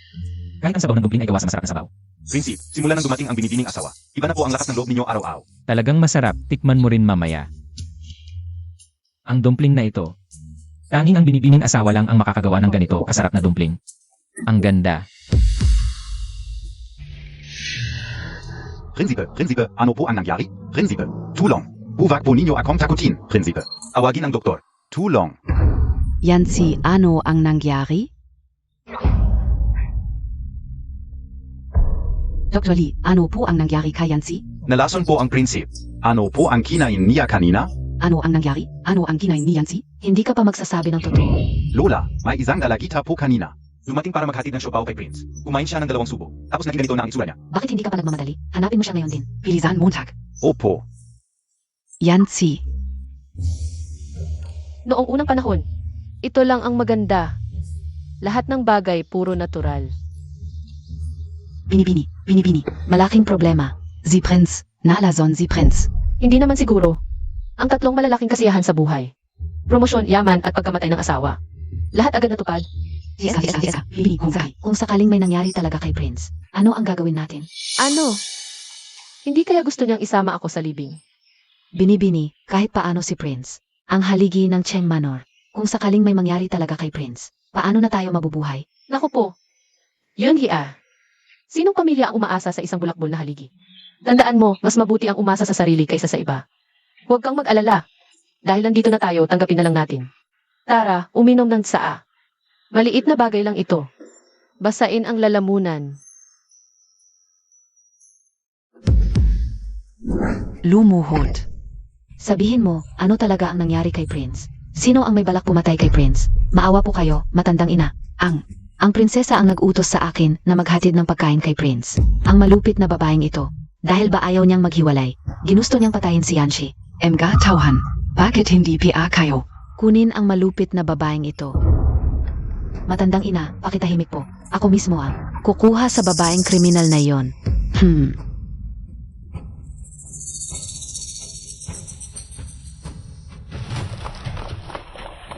Kahit ang sabaw ng dumpling ay gawa sa masarap na sabaw. Prinsip, simula nang dumating ang binibining asawa, iba na po ang lakas ng loob ninyo araw-araw. Talagang masarap, tikman mo rin mamaya. Ang dumpling na ito. Tanging ang binibining asawa lang ang makakagawa ng ganito kasarap na dumpling. Ang ganda. Prinsipe, ano po ang nangyari? Prinsipe, tulong. Huwag po ninyo akong takutin, Prinsipe. Awagin ang doktor. Tulong. Yancy, ano ang nangyari? Dr. Lee, ano po ang nangyari kay Yancy? Nalason po ang prinsip. Ano po ang kinain niya kanina? Ano ang nangyari? Ano ang kinain ni Yancy? Hindi ka pa magsasabi ng totoo. Lola, may isang dalagita po kanina. Dumating para maghatid ng siopaw kay Prince. Kumain siya ng 2 subo. Tapos naging ganito na ang itsura niya. Bakit hindi ka pa nagmamadali? Hanapin mo siya ngayon din. Bilisan Montag. Opo. Yancy, Noong unang panahon, ito lang ang maganda. Lahat ng bagay puro natural. Binibini, Malaking problema. Sie Prinz, nalason Sie Prinz. Hindi naman siguro. Ang tatlong malalaking kasiyahan sa buhay. Promosyon, yaman at pagkamatay ng asawa. Lahat agad natupad. Binibini, kung sabi. Kung sakaling may nangyari talaga kay Prince, ano ang gagawin natin? Ano? Hindi kaya gusto niyang isama ako sa libing? Binibini, kahit paano si Prince. Ang haligi ng Cheng Manor. Kung sakaling may mangyari talaga kay Prince, paano na tayo mabubuhay? Naku po. Yun hiya. Sinong pamilya ang umaasa sa isang bulakbol na haligi? Tandaan mo, mas mabuti ang umasa sa sarili kaysa sa iba. Huwag kang mag-alala. Dahil nandito na tayo, tanggapin na lang natin. Tara, uminom ng tsaa. Maliit na bagay lang ito. Basain ang lalamunan. Lumuhod. Sabihin mo, ano talaga ang nangyari kay Prince? Sino ang may balak pumatay kay Prince? Maawa po kayo, matandang ina. Ang prinsesa ang nag-utos sa akin na maghatid ng pagkain kay Prince. Ang malupit na babaeng ito. Dahil ba ayaw niyang maghiwalay, ginusto niyang patayin si Yanshi. Mga tauhan, bakit hindi PA kayo? Kunin ang malupit na babaeng ito. Matandang ina, pakitahimik po. Ako mismo ang kukuha sa babaeng kriminal na yon.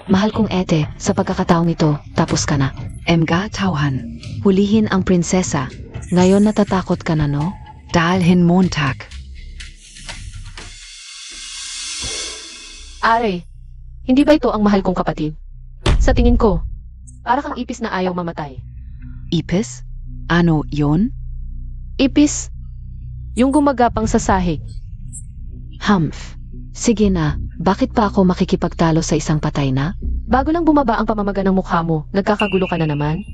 Mahal kong ete, sa pagkakataong ito, tapos ka na. Mga tauhan, Hulihin ang prinsesa. Ngayon natatakot ka na, no? dalhin Montag. Are, hindi ba ito ang mahal kong kapatid? Sa tingin ko, para kang ipis na ayaw mamatay. Ipis? Ano yon? Ipis? Yung gumagapang sa sahig. Humph. Sige na, bakit pa ako makikipagtalo sa isang patay na? Bago lang bumaba ang pamamaga ng mukha mo, nagkakagulo ka na naman?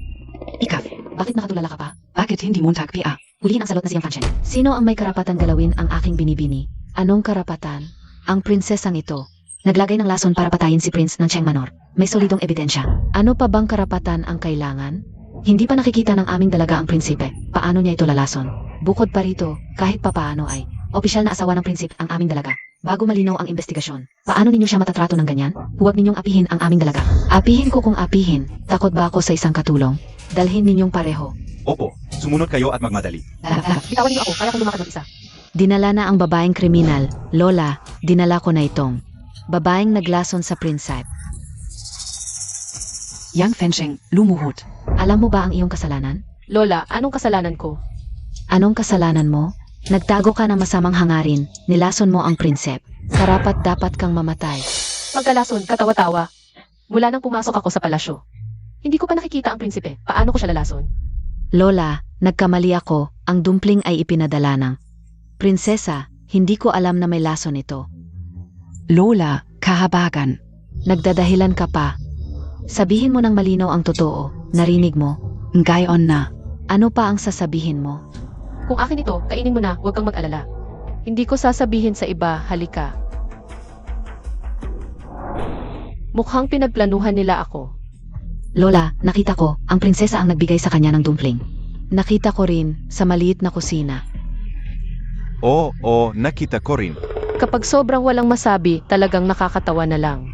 Ikaf, Bakit nakatulala ka pa? bakit hindi Montag PA? Hulihin ang salot na siyang Fanchen. Sino ang may karapatan galawin ang aking binibini? Anong karapatan? Ang prinsesang ito. Naglagay ng lason para patayin si Prince ng Cheng Manor. May solidong ebidensya. Ano pa bang karapatan ang kailangan? Hindi pa nakikita ng aming dalaga ang prinsipe. Paano niya ito lalason? Bukod pa rito, kahit papaano ay, Opisyal na asawa ng prinsipe ang aming dalaga. Bago malinaw ang investigasyon, paano ninyo siya matatrato ng ganyan? Huwag ninyong apihin ang aming dalaga. apihin ko kung apihin. Takot ba ako sa isang katulong? Dalhin ninyong pareho. Opo, sumunod kayo at magmadali. Bitawan niyo ako, kaya kong lumakad mag-isa. Dinala na ang babaeng kriminal. Lola, dinala ko na itong. Babaeng naglason sa prinsip. Yang Fencheng, lumuhod. Alam mo ba ang iyong kasalanan? Lola, anong kasalanan ko? Anong kasalanan mo? Nagtago ka ng masamang hangarin, nilason mo ang prinsip. Karapat dapat kang mamatay. Pagkalason, katawa-tawa. Mula nang pumasok ako sa palasyo. Hindi ko pa nakikita ang prinsipe. Paano ko siya lalason? Lola, nagkamali ako, ang dumpling ay ipinadala ng prinsesa, hindi ko alam na may lason ito. Lola, kahabagan. Nagdadahilan ka pa. Sabihin mo ng malinaw ang totoo, narinig mo. Ngayon na. Ano pa ang sasabihin mo? Kung akin ito, kainin mo na, huwag kang mag-alala. Hindi ko sasabihin sa iba, halika. Mukhang pinagplanuhan nila ako. Lola, nakita ko, ang prinsesa ang nagbigay sa kanya ng dumpling. Nakita ko rin, sa maliit na kusina. Oo, nakita ko rin. Kapag sobrang walang masabi, talagang nakakatawa na lang.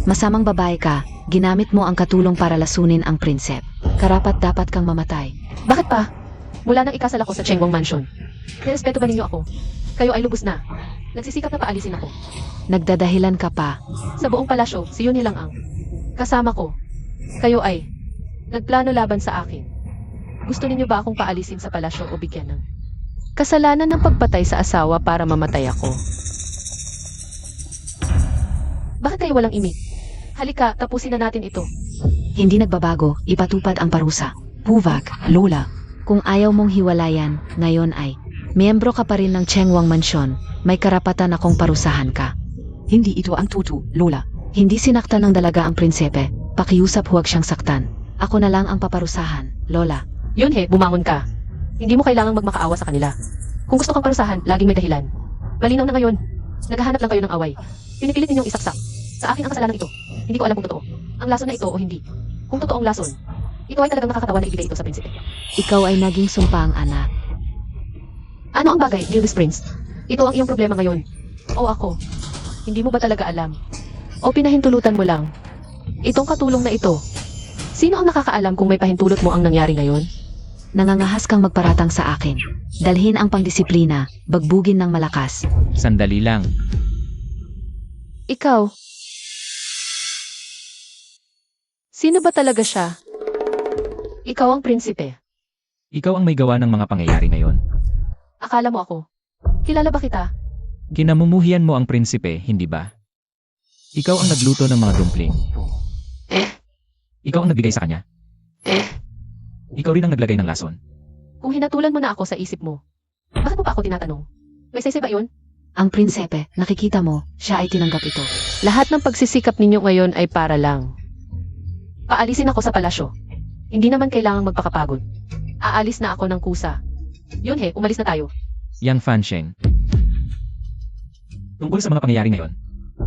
Masamang babae ka, ginamit mo ang katulong para lasunin ang prinsep. Karapat dapat kang mamatay. Bakit pa? Mula nang ikasal ako sa Chengwang Mansion. Nirespeto ba ninyo ako? Kayo ay lubos na. Nagsisikap na paalisin ako. Nagdadahilan ka pa. Sa buong palasyo, si Yun lang ang kasama ko. Kayo ay nagplano laban sa akin. Gusto ninyo ba akong paalisin sa palasyo o bigyan ng kasalanan ng pagpatay sa asawa para mamatay ako? Bakit kayo walang imik? Halika, tapusin na natin ito. Hindi nagbabago, ipatupad ang parusa. Puwag, Lola. Kung ayaw mong hiwalayan, ngayon ay miyembro ka pa rin ng Chengwang Mansyon. May karapatan akong parusahan ka. Hindi ito ang tutu, Lola. Hindi sinaktan ng dalaga ang prinsipe. Pakiusap huwag siyang saktan. Ako na lang ang paparusahan, Lola. Yun bumangon ka. Hindi mo kailangang magmakaawa sa kanila. Kung gusto kang parusahan, laging may dahilan. Malinaw na ngayon. Naghahanap lang kayo ng away. Pinipilit ninyong isaksak. Sa akin ang kasalanan ito. Hindi ko alam kung totoo. Ang lason na ito o hindi. Kung totoong lason, ito ay talagang nakakatawa na ibigay ito sa prinsipe. Ikaw ay naging sumpang anak. Ano ang bagay, Gilbis Prince? Ito ang iyong problema ngayon. O ako. Hindi mo ba talaga alam? O pinahintulutan mo lang? Itong katulong na ito. Sino ang nakakaalam kung may pahintulot mo ang nangyari ngayon? Nangangahas kang magparatang sa akin. Dalhin ang pangdisiplina, bagbugin ng malakas. Sandali lang. Ikaw. Sino ba talaga siya? Ikaw ang prinsipe. Ikaw ang may gawa ng mga pangyayari ngayon. Akala mo ako. Kilala ba kita? Kinamumuhian mo ang prinsipe, hindi ba? Ikaw ang nagluto ng mga dumpling. Ikaw ang nagbigay sa kanya. Ikaw rin ang naglagay ng lason. Kung hinatulan mo na ako sa isip mo, bakit mo pa ako tinatanong? May saysay ba yun? Ang prinsipe, nakikita mo, siya ay tinanggap ito. Lahat ng pagsisikap ninyo ngayon ay para lang. Paalisin ako sa palasyo. Hindi naman kailangang magpakapagod. Aalis na ako ng kusa. Yun umalis na tayo. Yang Fansheng. Tungkol sa mga pangyayari ngayon,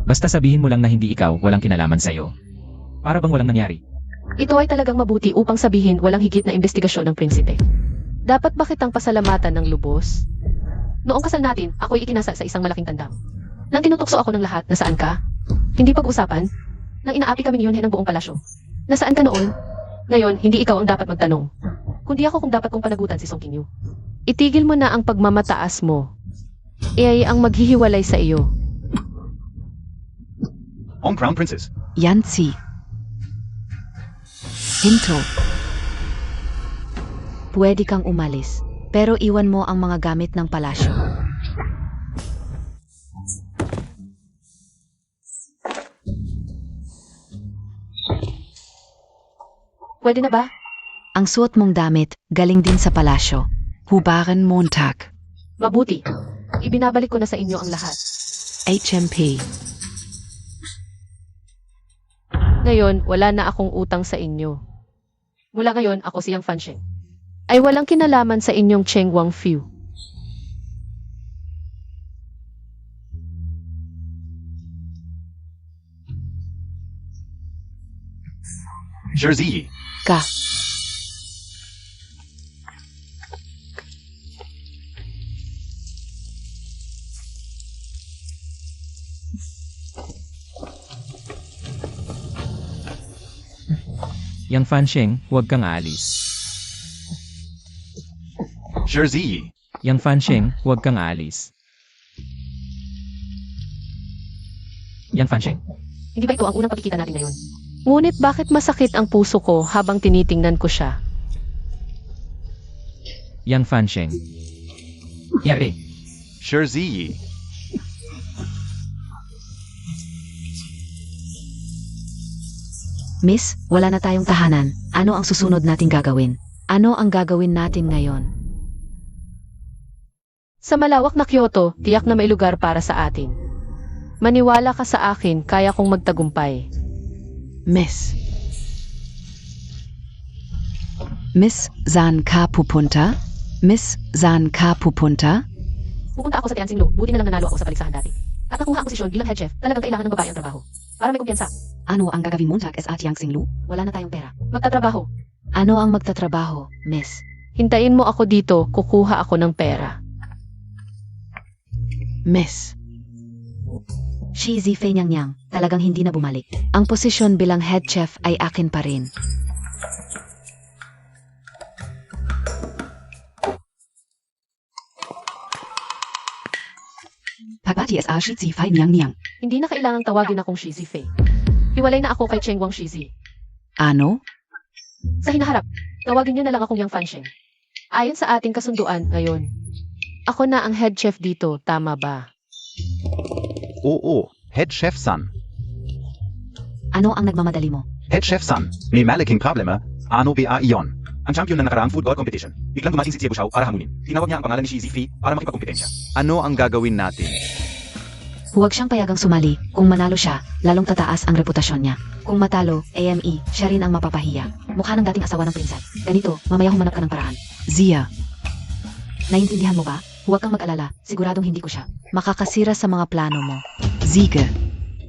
basta sabihin mo lang na hindi ikaw walang kinalaman sa iyo. Para bang walang nangyari? Ito ay talagang mabuti upang sabihin walang higit na investigasyon ng prinsipe. Dapat ba kitang pasalamatan ng lubos? Noong kasal natin, ako'y ikinasal sa isang malaking tandang. Nang tinutukso ako ng lahat, nasaan ka? Hindi pag-usapan? Nang inaapi kaming yun ng buong palasyo. Nasaan ka noon? Ngayon, hindi ikaw ang dapat magtanong. Kundi ako kung dapat kong panagutan si Song Qingyu. Itigil mo na ang pagmamataas mo. Iay ang maghihiwalay sa iyo. Ang Crown Princess. Yanzi. Hinto. Pwede kang umalis, pero iwan mo ang mga gamit ng palasyo. Pwede na ba? Ang suot mong damit, galing din sa palasyo. Hubaren Montag. Mabuti. Ibinabalik ko na sa inyo ang lahat. HMP. Ngayon, wala na akong utang sa inyo. Mula ngayon, ako si Yang Fansheng. Ay walang kinalaman sa inyong Cheng Wang Fiu. Jersey. Ka. Yang Fansheng, huwag kang aalis. Jersey. Yang Fansheng, huwag kang aalis. Yang Fansheng. Hindi ba ito ang unang pagkikita natin ngayon? Ngunit bakit masakit ang puso ko habang tinitingnan ko siya? Yang Fansheng. Yari. Jersey. Miss, wala na tayong tahanan. Ano ang susunod nating gagawin? Ano ang gagawin natin ngayon? Sa malawak na Kyoto, tiyak na may lugar para sa atin. Maniwala ka sa akin, kaya kong magtagumpay. Miss. Miss Zan Ka Pupunta? Miss Zan Ka Pupunta? Pupunta ako sa Tianjinglu, buti na lang nanalo ako sa paligsahan dati. At nakuha ang posisyon bilang head chef, talagang kailangan ng babae ang trabaho. Para may kumpiyansa. Ano ang gagawin Montag sa Tianjinglu? Wala na tayong pera. Magtatrabaho. Ano ang magtatrabaho, miss? Hintayin mo ako dito, kukuha ako ng pera. Miss. Shi Zifei Nyang, talagang hindi na bumalik. Ang posisyon bilang head chef ay akin pa rin. Pagbati sa Shizi Fai Niang Niang. Hindi na kailangang tawagin akong Shizi Fei. Hiwalay na ako kay Cheng Wang Shizi. Ano? Sa hinaharap, tawagin niyo na lang akong Yang Fansheng. Ayon sa ating kasunduan ngayon, ako na ang head chef dito, tama ba? Oo, Head Chef San. Ano ang nagmamadali mo? Head Chef San, may malaking problema. Ano ba iyon? Ang champion na nakaraang food god competition. Biglang dumating si Jie Bushao para hamunin. Tinawag niya ang pangalan ni Shi Zifi para makipagkompetensya. Ano ang gagawin natin? Huwag siyang payagang sumali. Kung manalo siya, lalong tataas ang reputasyon niya. Kung matalo, AME, siya rin ang mapapahiya. Mukha ng dating asawa ng prinsan. Ganito, mamaya humanap ka ng paraan. Zia. Naintindihan mo ba? Huwag kang mag-alala. Siguradong hindi ko siya. Makakasira sa mga plano mo. Ziege.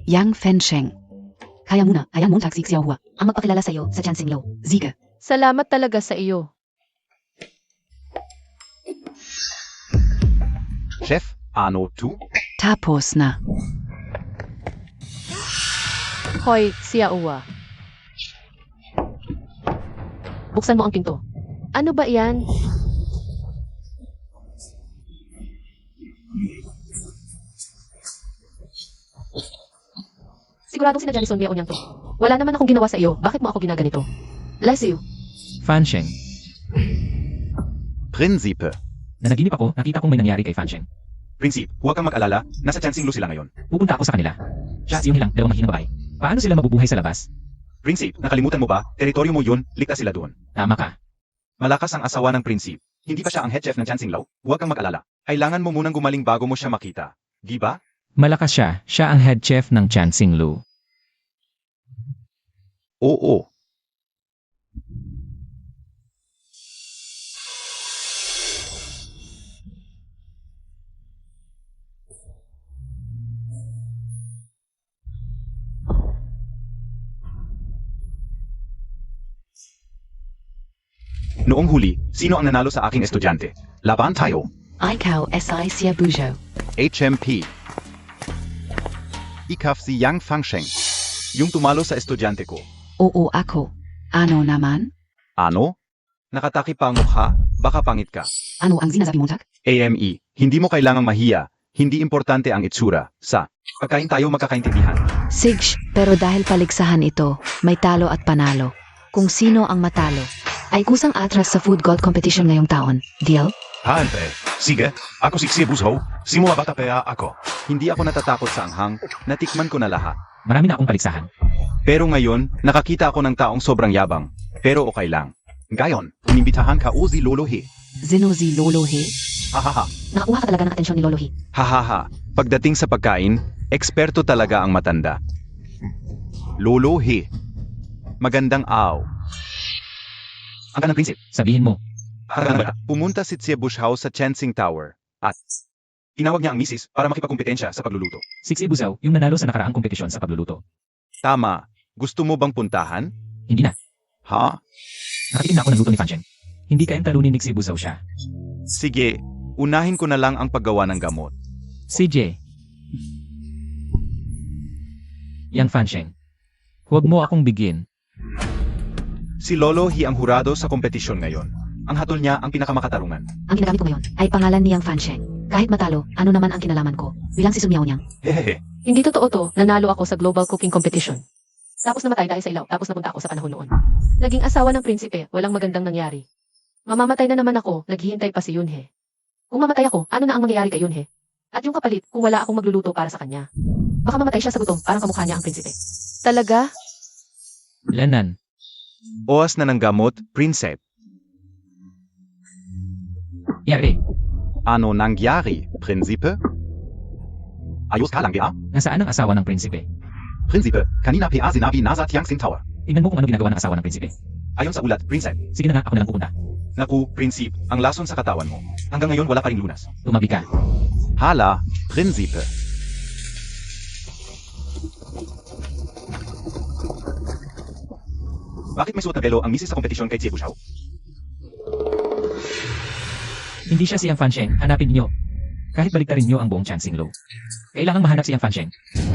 Yang Fensheng. Kaya muna, hayaan mo taxi Xiaohua. Ang magpakilala sa'yo sa Chansing Lo. Ziege. Salamat talaga sa iyo. Chef, ano tu? Tapos na. Hoy, Xiaowa. Buksan mo ang pinto. Ano ba yan? Siguradong sinadya ni Son Miao niyang to. Wala naman akong ginawa sa iyo. Bakit mo ako ginaganito? Bless you. Fansheng. Prinsipe. Nanaginip ako, nakita kong may nangyari kay Fansheng. Prinsip, huwag kang mag-alala. Nasa Chansing Lu sila ngayon. Pupunta ako sa kanila. Siya at yung hilang, dalawang mahinang babae. Paano sila mabubuhay sa labas? Prinsip, nakalimutan mo ba? Teritoryo mo yun, ligtas sila doon. Tama ka. Malakas ang asawa ng Prinsip. Hindi pa siya ang head chef ng Chansing Lu. Huwag kang mag-alala. Kailangan mo munang gumaling bago mo siya makita. Di ba? Malakas siya. Siya ang head chef ng Chansing Lu. Oo. Noong huli, sino ang nanalo sa aking estudyante? Laban tayo. Ikaw SI Sia Bujo. HMP. Ikaf si Yang Fangsheng. Yung tumalo sa estudyante ko. Oo ako. Ano naman? Ano? Nakataki pa ang mukha, baka pangit ka. Ano ang sinasabi mo, Jack? AME, hindi mo kailangang mahiya. Hindi importante ang itsura. Sa pagkain tayo magkakaintindihan. Sigs, pero dahil paligsahan ito, may talo at panalo. Kung sino ang matalo, ay kusang atras sa food god competition ngayong taon. Deal? Haante, sige, ako si Xie Buzhou, simula bata pa ako. Hindi ako natatakot sa anghang, natikman ko na lahat. Marami na akong paligsahan. Pero ngayon, nakakita ako ng taong sobrang yabang. Pero okay lang. Ngayon, inimbitahan ka o si Lolo He. Zinozi Lolo He? Hahaha. Nakakuha ka talaga ng atensyon ni Lolo He. Hahaha. Pagdating sa pagkain, eksperto talaga ang matanda. Lolo He. Magandang aw. Ang kanang prinsip. Sabihin mo, Pumunta si Xie Bushao sa Chansing Tower. At tinawag niya ang misis para makipagkompetensya sa pagluluto. Six Buzaw, yung nanalo sa nakaraang kompetisyon sa pagluluto. Tama. Gusto mo bang puntahan? Hindi na. Ha? Nakatikim na ako ng luto ni Fancheng. Hindi kayang talunin ni Xie Buzaw siya. Sige, unahin ko na lang ang paggawa ng gamot. CJ. Yang Fancheng. Huwag mo akong bigin. Si Lolo He ang hurado sa kompetisyon ngayon. Ang hatol niya ang pinakamakatarungan. Ang ginagamit ko ngayon ay pangalan ni Yang Fansheng. Kahit matalo, ano naman ang kinalaman ko? Bilang si Sun Miao Niang. Hehehe. Hindi totoo to, nanalo ako sa Global Cooking Competition. Tapos namatay dahil sa ilaw, tapos napunta ako sa panahon noon. Naging asawa ng prinsipe, walang magandang nangyari. Mamamatay na naman ako, naghihintay pa si Yunhe. Kung mamatay ako, ano na ang mangyayari kay Yunhe? At yung kapalit, kung wala akong magluluto para sa kanya. Baka mamatay siya sa gutom, parang kamukha niya ang prinsipe. Talaga? Lanan. Oas na ng gamot, Prinsep. Yari. Ano nangyari, Prinsipe? Ayos ka lang, ba? Nasaan ang asawa ng prinsipe? Prinsipe, kanina pa sinabi nasa Tianxing Tower. Tingnan mo kung ano ginagawa ng asawa ng prinsipe. Ayon sa ulat, Prinsep. Sige na nga, ako na lang pupunta. Naku, Prinsip, ang lason sa katawan mo. Hanggang ngayon wala pa ring lunas. Tumabi ka. Hala, Prinsipe. Bakit may suot na belo ang misis sa kompetisyon kay Xie Bushao? Hindi siya si Yang Fancheng. Hanapin niyo. Kahit baliktarin niyo ang buong Chansing Lo. Kailangang mahanap si Yang Fancheng.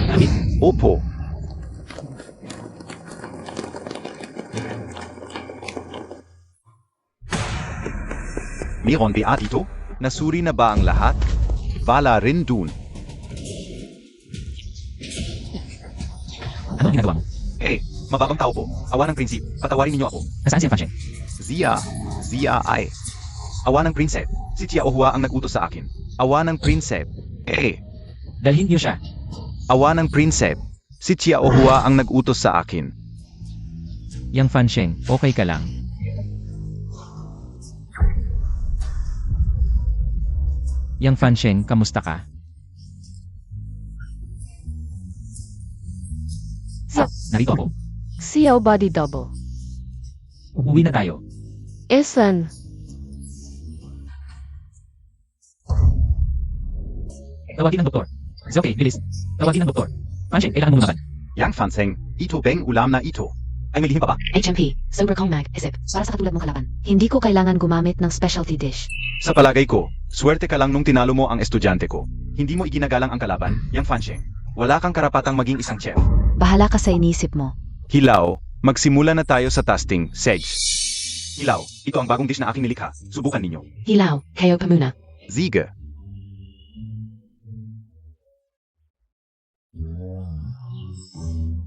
Amin. Opo. Meron ba dito? Nasuri na ba ang lahat? Bala rin dun. Ano ang ginagawa mo? Mababang tao po. Awa ng prinsip. Patawarin ninyo ako. Nasaan si Fancheng? Zia ay. Awa ng prinsip. Si Chiao Hua ang nag-utos sa akin. Awa ng prinsip. Dalhin niyo siya. Awa ng prinsip. Si Chiao Hua ang nag-utos sa akin. Yang Fancheng, okay ka lang. Yang Fancheng, kamusta ka? Narito ako. Xiao body double. Uuwi na tayo. Esan. Tawagin ng doktor. It's okay, bilis. Tawagin ng doktor. Fancheng, kailangan mo lumaban. Yang Fanseng, ito beng ulam na ito. Ay may lihim pa ba? HMP, Sober Kong Mag, isip, para sa katulad mong kalaban. Hindi ko kailangan gumamit ng specialty dish. Sa palagay ko, swerte ka lang nung tinalo mo ang estudyante ko. Hindi mo iginagalang ang kalaban, Yang Fancheng. Wala kang karapatang maging isang chef. Bahala ka sa inisip mo. Hilaw, magsimula na tayo sa testing, Sage. Hilaw, ito ang bagong dish na aking nilikha. Subukan ninyo. Hilaw, kayo pa muna. Ziga.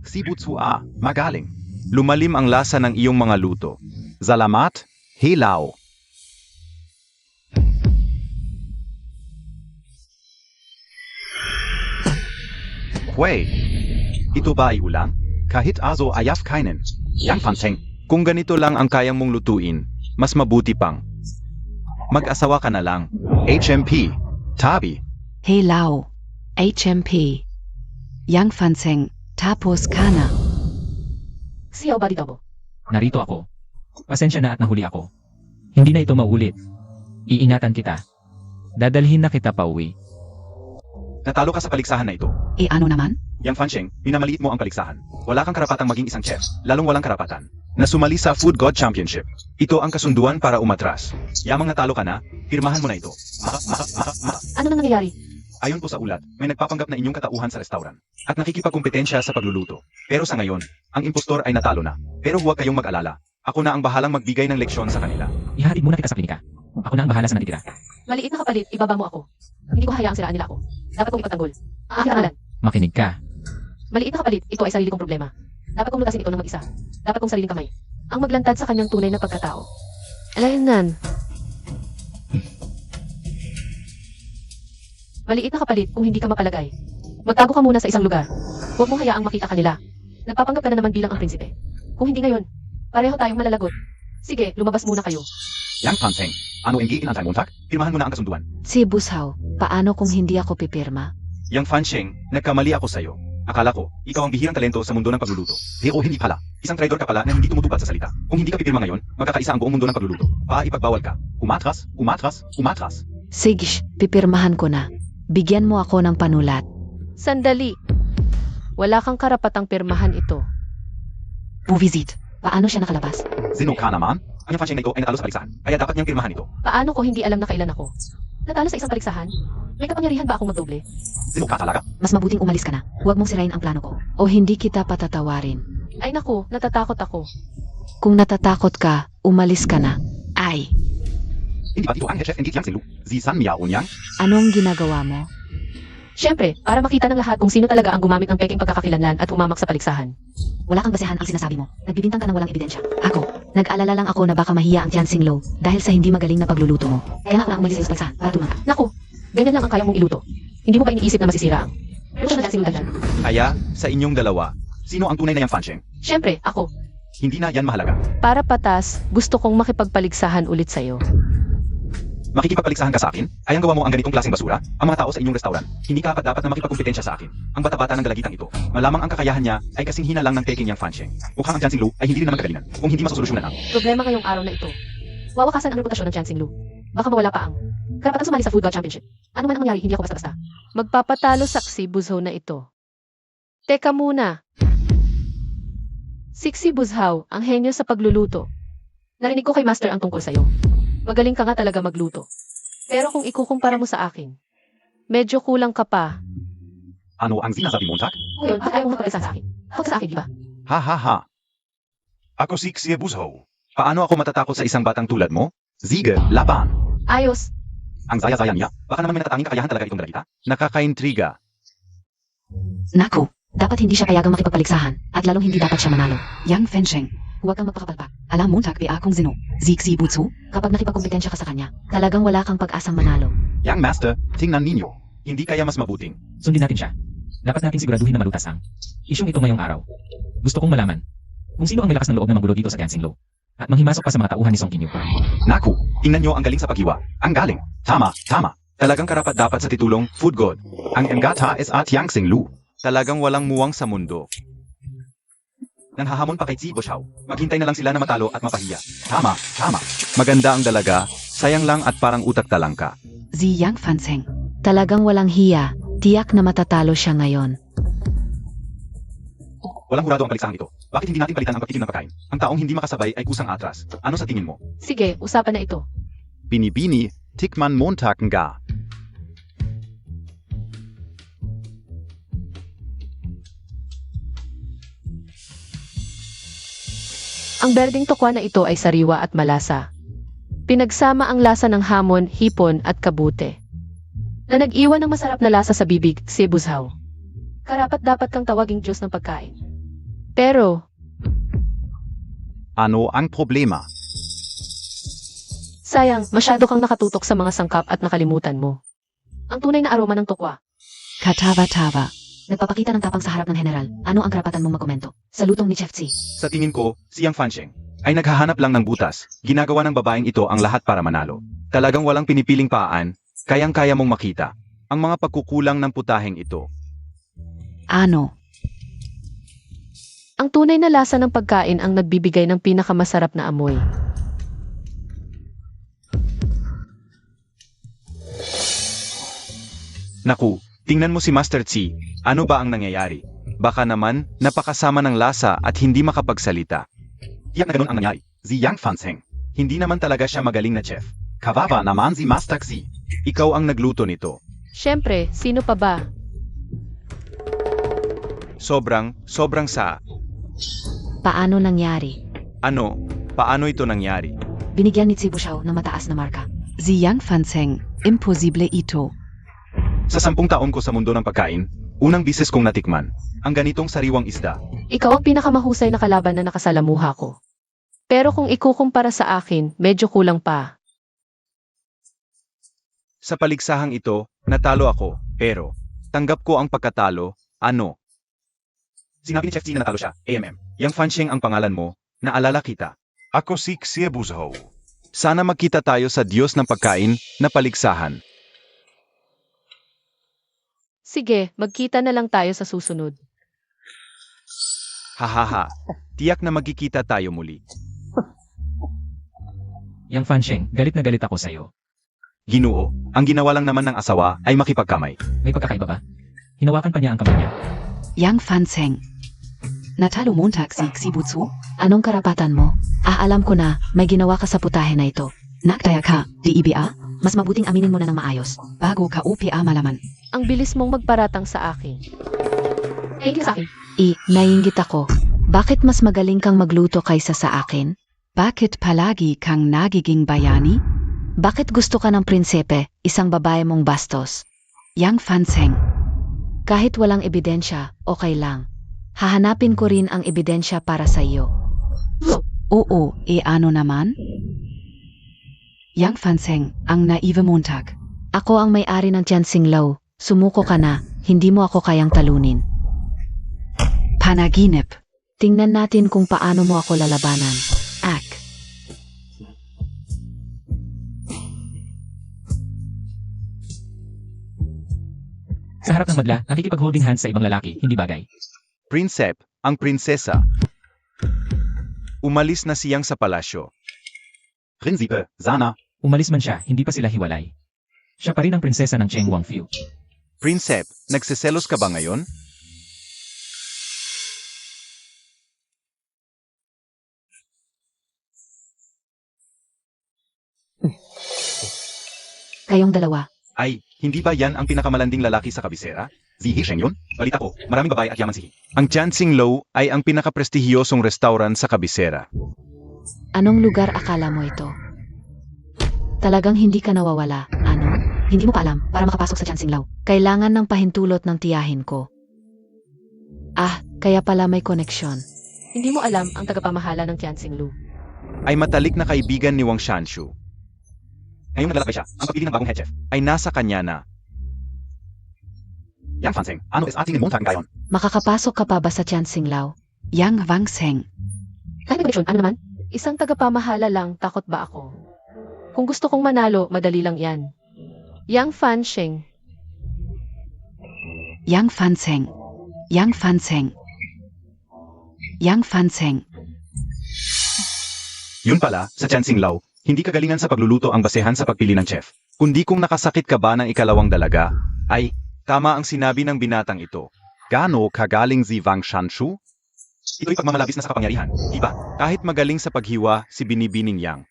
Sibutsua, magaling. Lumalim ang lasa ng iyong mga luto. Salamat, hilaw. Hui, ito ba ay ulang? Kahit aso ayaf kainin. Yang Fanseng, kung ganito lang ang kayang mong lutuin, mas mabuti pang. Mag-asawa ka na lang. HMP, Tabi. Hilaw. HMP. Yang Fanseng. Tapos ka na. Xiao body double. Narito ako. Pasensya na at nahuli ako. Hindi na ito maulit. Iingatan kita. Dadalhin na kita pauwi. Natalo ka sa paligsahan na ito. Ano naman? Yang Fancheng, minamaliit mo ang paligsahan. Wala kang karapatang maging isang chef, lalong walang karapatan. Na sumali sa Food God Championship. Ito ang kasunduan para umatras. Yamang natalo ka na, pirmahan mo na ito. Ano nang nangyayari? Ayon po sa ulat, may nagpapanggap na inyong katauhan sa restaurant. At nakikipagkumpetensya sa pagluluto. Pero sa ngayon, ang impostor ay natalo na. Pero huwag kayong mag-alala. Ako na ang bahalang magbigay ng leksyon sa kanila. Ihatid muna kita sa klinika. Ako na ang bahala sa natitira. Maliit na kapalit, ibaba mo ako. Hindi ko hayaang siraan nila ako. Dapat kong ipagtanggol. Ang aking pangalan. Makinig ka. Maliit na kapalit, ito ay sarili kong problema. Dapat kong lutasin ito ng mag-isa. Dapat kong sariling kamay. Ang maglantad sa kanyang tunay na pagkatao. Alaynan. Maliit na kapalit kung hindi ka mapalagay. Magtago ka muna sa isang lugar. Huwag mong hayaang makita kanila. Nagpapanggap ka na naman bilang ang prinsipe. Kung hindi ngayon, pareho tayong malalagot. Sige, lumabas muna kayo. Yang Fanseng, ano ang giinantay mo, pirmahan mo na ang kasunduan. Si Bushaw, paano kung hindi ako pipirma? Yang Fancheng, nagkamali ako sa'yo. Akala ko, ikaw ang bihirang talento sa mundo ng pagluluto. Pero hindi pala. Isang traidor ka pala na hindi tumutupad sa salita. Kung hindi ka pipirma ngayon, magkakaisa ang buong mundo ng pagluluto. Ipagbawal ka. Umatras, umatras, umatras. Sige, pipirmahan ko na. Bigyan mo ako ng panulat. Sandali. Wala kang karapatang pirmahan ito. Buvisit. Paano siya nakalabas? Sino ka naman? Ang Yang Fancheng na ito ay natalo sa paligsahan. Kaya dapat niyang pirmahan ito. Paano ko hindi alam na kailan ako? Natalo sa isang paligsahan? May kapangyarihan ba akong magdoble? Sino ka talaga? Mas mabuting umalis ka na. Huwag mong sirain ang plano ko. O hindi kita patatawarin. Ay naku, natatakot ako. Kung natatakot ka, umalis ka na. Ay, Hindi ba ito ang head chef and Yang Silu? Zisan Miao Yang? anong ginagawa mo? Siyempre, para makita ng lahat kung sino talaga ang gumamit ng peking pagkakakilanlan at humamak sa paligsahan. Wala kang basehan ang sinasabi mo. Nagbibintang ka ng walang ebidensya. Ako, nag-alala lang ako na baka mahiya ang Jiansing Lo dahil sa hindi magaling na pagluluto mo. Kaya nga ako na umalis sa paligsahan para tumaga. Naku, ganyan lang ang kaya mong iluto. Hindi mo ba iniisip na masisira ang... Pero siya na sinulan. Kaya, sa inyong dalawa, sino ang tunay na Yang Fancheng? Siyempre, ako. Hindi na yan mahalaga. Para patas, gusto kong makipagpaligsahan ulit sa'yo. Makikipagpaligsahan ka sa akin? Ay ang gawa mo ang ganitong klaseng basura? Ang mga tao sa inyong restaurant, hindi ka dapat na makipagkumpetensya sa akin. Ang bata-bata ng dalagitang ito, malamang ang kakayahan niya ay kasing hina lang ng peking Yang Fancheng. Mukhang ang Jiansing Lu ay hindi rin naman kagalingan kung hindi masosolusyonan ang... Problema ngayong araw na ito. Wawakasan ang reputasyon ng Jiansing Lu. Baka mawala pa ang... karapatan sumali sa Food God Championship. Ano man ang mangyari, hindi ako basta-basta. Magpapatalo saksi Buzhaw na ito. Teka muna. Siksi Buzhaw, ang henyo sa pagluluto. Narinig ko kay Master ang tungkol sa'yo. Magaling ka nga talaga magluto. Pero kung ikukumpara mo sa akin, medyo kulang ka pa. Ano ang sinasabi mo, Tak? Ngayon, ayaw mo magpapalisan sa akin. Huwag sa akin, di ba? Ha ha ha. Ako si Xie Buzhou. Paano ako matatakot sa isang batang tulad mo? Ziga, laban. Ayos. Ang zaya-zaya niya, baka naman may natatanging kakayahan talaga itong dalagita. Nakakaintriga. Naku, Dapat hindi siya payagang makipagpaligsahan, at lalong hindi dapat siya manalo. Yang Fensheng. Huwag kang magpakapalpak. Alam Montag akong zino. Sieg si Butsu. Kapag nakipagkumpetensya ka sa kanya, Talagang wala kang pag-asang manalo. Young Master, tingnan ninyo. Hindi kaya mas mabuting. Sundin natin siya. Dapat natin siguraduhin na malutas ang isyong ito ngayong araw. Gusto kong malaman kung sino ang may lakas ng loob na manggulo dito sa Dancing Low at manghimasok pa sa mga tauhan ni Song Kinyu. Naku, tingnan nyo ang galing sa paghiwa. Ang galing. Tama, tama. Talagang karapat dapat sa titulong Food God. Ang Engata is at Yang Lu. Talagang walang muwang sa mundo. Nanghahamon pa kay Zibo Xiao. Maghintay na lang sila na matalo at mapahiya. Tama, tama. Maganda ang dalaga, sayang lang at parang utak talangka. Si Yang Fanseng. Talagang walang hiya, tiyak na matatalo siya ngayon. Walang hurado ang paligsahan ito. Bakit hindi natin palitan ang pagtikim ng pagkain? Ang taong hindi makasabay ay kusang atras. Ano sa tingin mo? Sige, usapan na ito. Binibini, tikman Montag nga. Ang berdeng tokwa na ito ay sariwa at malasa. Pinagsama ang lasa ng hamon, hipon at kabute, na nag-iwan ng masarap na lasa sa bibig, si Buzhaw. Karapat dapat kang tawaging Diyos ng pagkain. Pero, Ano ang problema? sayang, masyado kang nakatutok sa mga sangkap at nakalimutan mo ang tunay na aroma ng tokwa. Katava-tava. Nagpapakita ng tapang sa harap ng general. Ano ang karapatan mong magkomento? Sa lutong ni Chef Tsi. Sa tingin ko, si Yang Fansheng ay naghahanap lang ng butas. Ginagawa ng babaeng ito ang lahat para manalo. Talagang walang pinipiling paan, kayang-kaya mong makita ang mga pagkukulang ng putaheng ito. Ano. Ang tunay na lasa ng pagkain ang nagbibigay ng pinakamasarap na amoy. Naku, tingnan mo si Master Tsi. Ano ba ang nangyayari? Baka naman, napakasama ng lasa at hindi makapagsalita. Tiyak na ganun ang nangyari. Si Yang Fansheng. Hindi naman talaga siya magaling na chef. Kawawa naman si Master Tsi. Ikaw ang nagluto nito. Siyempre, sino pa ba? Sobrang sa... Paano nangyari? Ano? Paano ito nangyari? Binigyan ni Tsi Bushaw ng mataas na marka. Si Yang Fanseng. Imposible ito. Sa 10 taon ko sa mundo ng pagkain, unang bises kong natikman ang ganitong sariwang isda. Ikaw ang pinakamahusay na kalaban na nakasalamuha ko. Pero kung ikukumpara sa akin, medyo kulang pa. Sa paligsahang ito, natalo ako, pero tanggap ko ang pagkatalo. Ano? Sinabi ni Chef Tsi na natalo siya, AMM. Yang Fansheng ang pangalan mo, naalala kita. Ako si Xie Buzhou. Sana magkita tayo sa Diyos ng pagkain na paligsahan. Sige, magkita na lang tayo sa susunod. Hahaha, tiyak na magkikita tayo muli. Yang Fansheng, galit na galit ako sa'yo. Ginoo, ang ginawa lang naman ng asawa ay makipagkamay. May pagkakaiba ba? Hinawakan pa niya ang kamay niya. Yang Fanseng. Natalo Montag Sieg si Butsu. Anong karapatan mo? Alam ko na, may ginawa ka sa putahe na ito. Nakdaya ka, di IBA? Mas mabuting aminin mo na ng maayos. Bago ka OPA malaman. Ang bilis mong magparatang sa akin. Thank you sa akin. Naiinggit ako. Bakit mas magaling kang magluto kaysa sa akin? Bakit palagi kang nagiging bayani? Bakit gusto ka ng prinsepe, isang babae mong bastos? Yang Fanseng. Kahit walang ebidensya, okay lang. Hahanapin ko rin ang ebidensya para sa iyo. Oo, ano naman? Yang Fanseng, ang naive Montag. Ako ang may-ari ng Dancing Low. Sumuko ka na, hindi mo ako kayang talunin. Panaginip. Tingnan natin kung paano mo ako lalabanan. Ak. Sa harap ng madla, nakikipag-holding hands sa ibang lalaki, hindi bagay. Prinsep, ang prinsesa. Umalis na siyang sa palasyo. Prinsipe, sana. Umalis man siya, hindi pa sila hiwalay. Siya pa rin ang prinsesa ng Cheng Wangfiu. Prinsep, nagsiselos ka ba ngayon? Kayong dalawa. Ay, hindi ba yan ang pinakamalanding lalaki sa kabisera? Si Hisheng yun? Balita ko, maraming babae at yaman si He. Ang Dancing Low ay ang pinakaprestihiyosong restaurant sa kabisera. Anong lugar akala mo ito? Talagang hindi ka nawawala, ano? Hindi mo pa alam para makapasok sa Dancing Low. Kailangan ng pahintulot ng tiyahin ko. Kaya pala may koneksyon. Hindi mo alam ang tagapamahala ng Tianxing Lu. Ay matalik na kaibigan ni Wang Shanshu. Ngayong naglalakbay siya, ang pagpili ng bagong head chef ay nasa kanya na. Yang Fanseng, ano is ating Montag ngayon? Makakapasok ka pa ba sa Tianxing Lao? Yang Wangseng. Kahit may koneksyon, ano naman? Isang tagapamahala lang, takot ba ako? Kung gusto kong manalo, madali lang yan. Yang Fansheng. Yang Fanseng. Yang Fanseng. Yang Fanseng. Yun pala, sa Tianxing Lao, hindi kagalingan sa pagluluto ang basehan sa pagpili ng chef. Kundi kung nakasakit ka ba ng ikalawang dalaga, ay tama ang sinabi ng binatang ito. Gaano kagaling si Wang Shanshu? Ito'y pagmamalabis na sa kapangyarihan, diba? Kahit magaling sa paghiwa si Binibining Yang.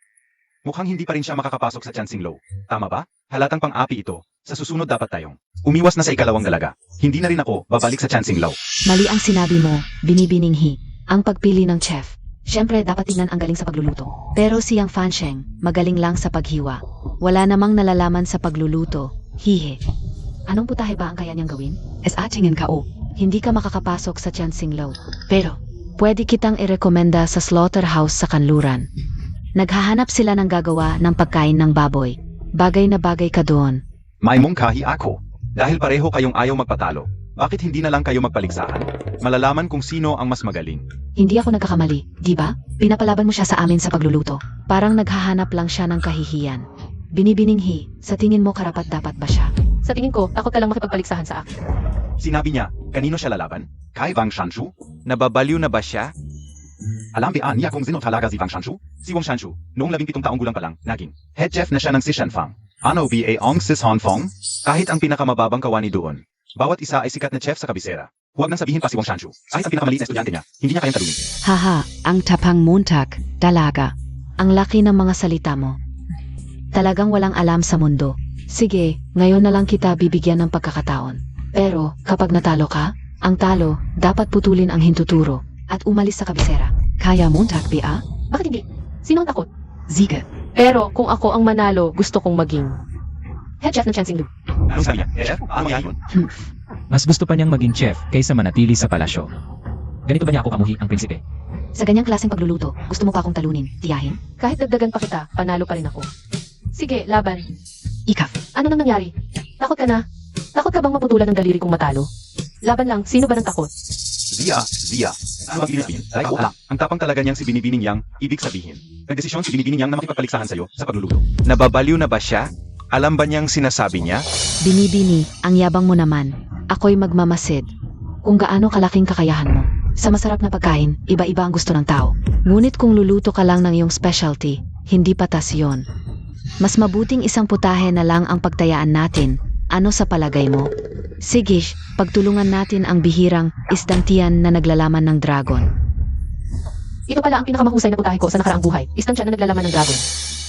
Mukhang hindi pa rin siya makakapasok sa Tianxing Lao. Tama ba? Halatang pang-api ito. Sa susunod dapat tayong umiwas na sa ikalawang dalaga. Hindi na rin ako babalik sa Tianxing Lao. Mali ang sinabi mo, Binibininghi. Ang pagpili ng chef. Siyempre, dapat tingnan ang galing sa pagluluto. Pero si Yang Fansheng, magaling lang sa paghiwa. Wala namang nalalaman sa pagluluto. Hihe. Anong putahe ba ang kaya niyang gawin? Es atingen K.O. Hindi ka makakapasok sa Tianxing Lao. Pero, pwede kitang irekomenda sa slaughterhouse sa Kanluran. Naghahanap sila ng gagawa ng pagkain ng baboy. Bagay na bagay ka doon. May mungkahi ako. Dahil pareho kayong ayaw magpatalo. Bakit hindi na lang kayo magpaligsahan? Malalaman kung sino ang mas magaling. Hindi ako nagkakamali, di ba? Pinapalaban mo siya sa amin sa pagluluto. Parang naghahanap lang siya ng kahihiyan. Binibininghi, sa tingin mo karapat-dapat ba siya? Sa tingin ko, takot ka lang makipagpaligsahan sa akin. Sinabi niya, kanino siya lalaban? Kay Wang Shanshu? Nababaliw na ba siya? Alam ba niya kung sino talaga si Wang Shanshu? Si Wang Shanshu, noong 17 taong gulang pa lang, naging head chef na siya ng Sishanfang. Ano ba ang Sishanfang? Kahit ang pinakamababang kawani doon. Bawat isa ay sikat na chef sa kabisera. Huwag nang sabihin pa si Wang Shanshu. Kahit ang pinakamaliit na estudyante niya, hindi niya kayang talunin. Haha, ang tapang Montag, dalaga. Ang laki ng mga salita mo. Talagang walang alam sa mundo. Sige, ngayon na lang kita bibigyan ng pagkakataon. Pero, kapag natalo ka, ang talo, dapat putulin ang hintuturo at umalis sa kabisera. Kaya Montag B.A. Bakit hindi? Sino ang takot? Siege. Pero kung ako ang manalo, gusto kong maging head chef ng Tianxing Lu. Anong sabi niya? Chef, ano yan yun? Mas gusto pa niyang maging chef kaysa manatili sa palasyo. Ganito ba niya ako kamuhi ang prinsipe? Sa ganyang klaseng pagluluto, gusto mo pa akong talunin, tiyahin? Kahit dagdagan pa kita, panalo pa rin ako. Sige, laban. Ikaf. Ano nang nangyari? Takot ka na? Takot ka bang maputulan ng daliri kong matalo? Laban lang, sino ba ng takot? Zia. Ano ang ibig sabihin? Ay, wala. Ang tapang talaga niyang si Binibining Yang, ibig sabihin. Nagdesisyon si Binibining Yang na makipagpaligsahan sa'yo sa pagluluto. Nababaliw na ba siya? Alam ba niyang sinasabi niya? Binibini, ang yabang mo naman. Ako'y magmamasid. Kung gaano kalaking kakayahan mo. Sa masarap na pagkain, iba-iba ang gusto ng tao. Ngunit kung luluto ka lang ng iyong specialty, hindi patas yon. Mas mabuting isang putahe na lang ang pagtayaan natin. Ano sa palagay mo? Sige, pagtulungan natin ang bihirang isdang tiyan na naglalaman ng dragon. Ito pala ang pinakamahusay na putahe ko sa nakaraang buhay. Isang tiyan na naglalaman ng dragon.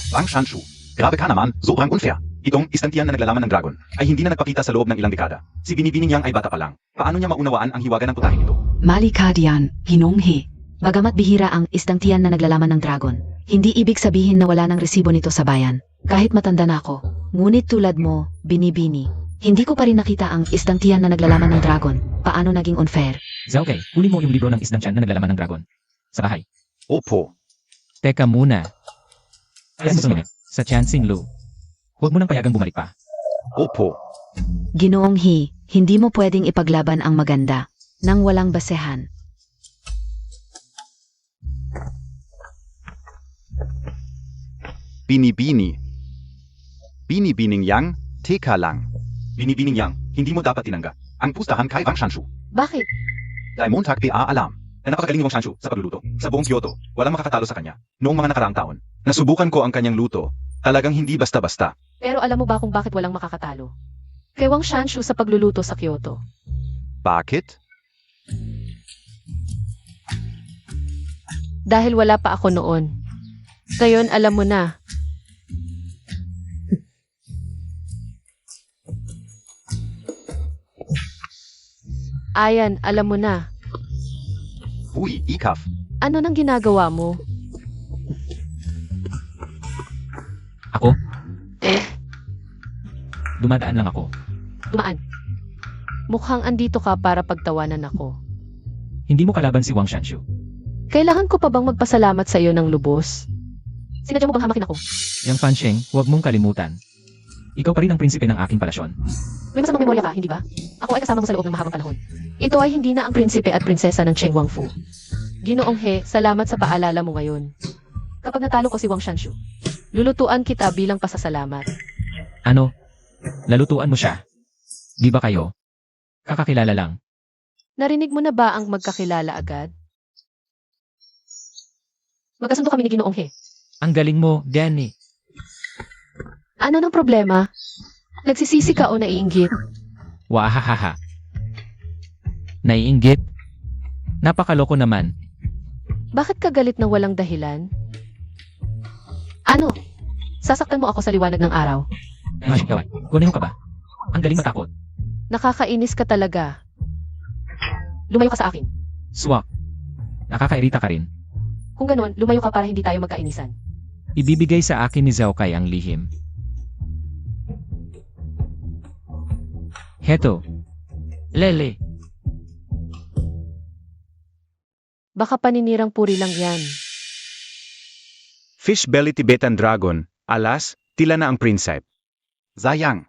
Wang Shanshu, grabe ka naman, sobrang unfair. Itong istantiyan na naglalaman ng dragon ay hindi na nagpakita sa loob ng ilang dekada. Si Binibining Yang ay bata pa lang. Paano niya maunawaan ang hiwaga ng putahe nito? Malikadian. Hinonghe. Bagamat bihira ang isdang tiyan na naglalaman ng dragon, hindi ibig sabihin na wala ng resibo nito sa bayan. Kahit matanda na ako, ngunit tulad mo, Binibini, hindi ko pa rin nakita ang isdang tiyan na naglalaman ng dragon. Paano naging unfair? Zhaokei, kunin mo yung libro ng isdang tiyan na naglalaman ng dragon. Sa bahay. Opo. Teka muna. Ayan mo sumunod. Sa Tianxing Lu. Huwag mo nang payagang bumalik pa. Opo. Ginoong He, hindi mo pwedeng ipaglaban ang maganda nang walang basehan. Binibini. Binibining Yang, teka lang. Binibining Yang, hindi mo dapat tinanggap ang pustahan kay Wang Shanshu. Bakit? Dahil Montag PA alam na napakagaling ni Wang Shanshu sa pagluluto. Sa buong Kyoto, walang makakatalo sa kanya. Noong mga nakaraang taon, nasubukan ko ang kanyang luto. Talagang hindi basta-basta. Pero alam mo ba kung bakit walang makakatalo? Kay Wang Shanshu sa pagluluto sa Kyoto. Bakit? Dahil wala pa ako noon. Ngayon alam mo na. Ayan, alam mo na. Uy, Ikaf. Ano nang ginagawa mo? Ako? Eh, Dumadaan lang ako. dumaan. Mukhang andito ka para pagtawanan ako. Hindi mo kalaban si Wang Shanshu. Kailangan ko pa bang magpasalamat sa iyo ng lubos? Sinadya mo bang hamakin ako? Yang Fansheng, huwag mong kalimutan. Ikaw pa rin ang prinsipe ng aking palasyon. May masamang memorya ka, hindi ba? Ako ay kasama mo sa loob ng mahabang panahon. Ito ay hindi na ang prinsipe at prinsesa ng Cheng Wangfu. Ginoong He, salamat sa paalala mo ngayon. Kapag natalo ko si Wang Shanshu, lulutuan kita bilang pasasalamat. Ano? Lalutuan mo siya? Di ba kayo? Kakakilala lang. Narinig mo na ba ang magkakilala agad? Magkasundo kami ni Ginoong He. Ang galing mo, Danny. Ano ng problema? Nagsisisi ka o naiinggit? Wahahaha. Naiinggit? Napakaloko naman. Bakit ka galit ng walang dahilan? Ano? Sasaktan mo ako sa liwanag ng araw. Ay, gawin. Guneho ka ba? Ang galing matakot. Nakakainis ka talaga. Lumayo ka sa akin. Swak. Nakakairita ka rin. Kung ganun, lumayo ka para hindi tayo magkainisan. Ibibigay sa akin ni Zhao Kai ang lihim. Heto. Lele. Baka paninirang puri lang yan. Fish belly Tibetan dragon, alas, tila na ang prinsip. Sayang.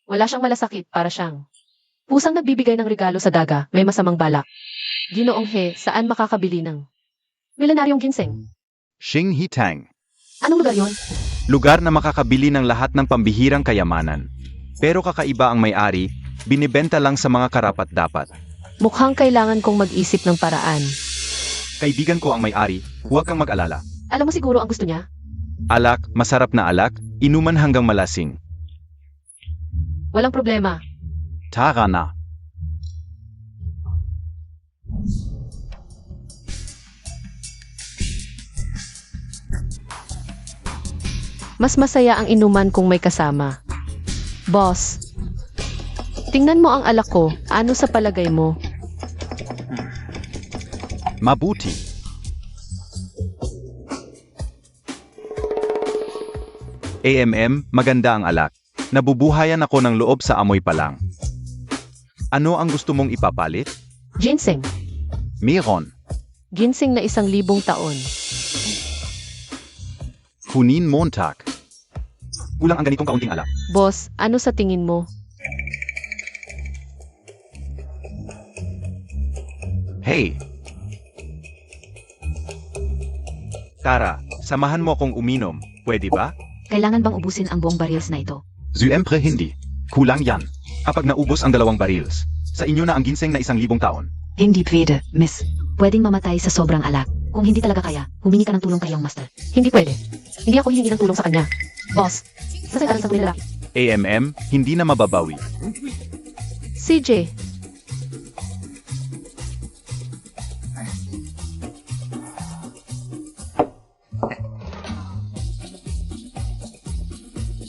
Wala siyang malasakit para siyang pusang nagbibigay ng regalo sa daga, may masamang balak. Ginoong He, saan makakabili ng milenaryong ginseng? Xing Hitang. Anong lugar yon? Lugar na makakabili ng lahat ng pambihirang kayamanan. Pero kakaiba ang may-ari, binibenta lang sa mga karapat-dapat. Mukhang kailangan kong mag-isip ng paraan. Kaibigan ko ang may-ari, huwag kang mag-alala. Alam mo siguro ang gusto niya? Alak, masarap na alak, inuman hanggang malasing. Walang problema. Tara na. Mas masaya ang inuman kung may kasama. Boss, tingnan mo ang alak ko. Ano sa palagay mo? Mabuti. Maganda ang alak. Nabubuhayan ako ng loob sa amoy pa lang. Ano ang gusto mong ipapalit? Ginseng. Meron. Ginseng na 1,000 taon. Hunin Montag. Kulang ang ganitong kaunting alak. Boss, ano sa tingin mo? Hey, Tara, samahan mo akong uminom. Pwede ba? Kailangan bang ubusin ang buong barils na ito? Siyempre hindi. Kulang yan. Kapag naubos ang 2 barils, sa inyo na ang ginseng na 1,000 taon. Hindi pwede, miss. Pwedeng mamatay sa sobrang alak. Kung hindi talaga kaya, humingi ka ng tulong kay iyong master. Hindi pwede. Hindi ako hihingi ng tulong sa kanya. Boss, sasay sa tunay lalaki. Hindi na mababawi. CJ,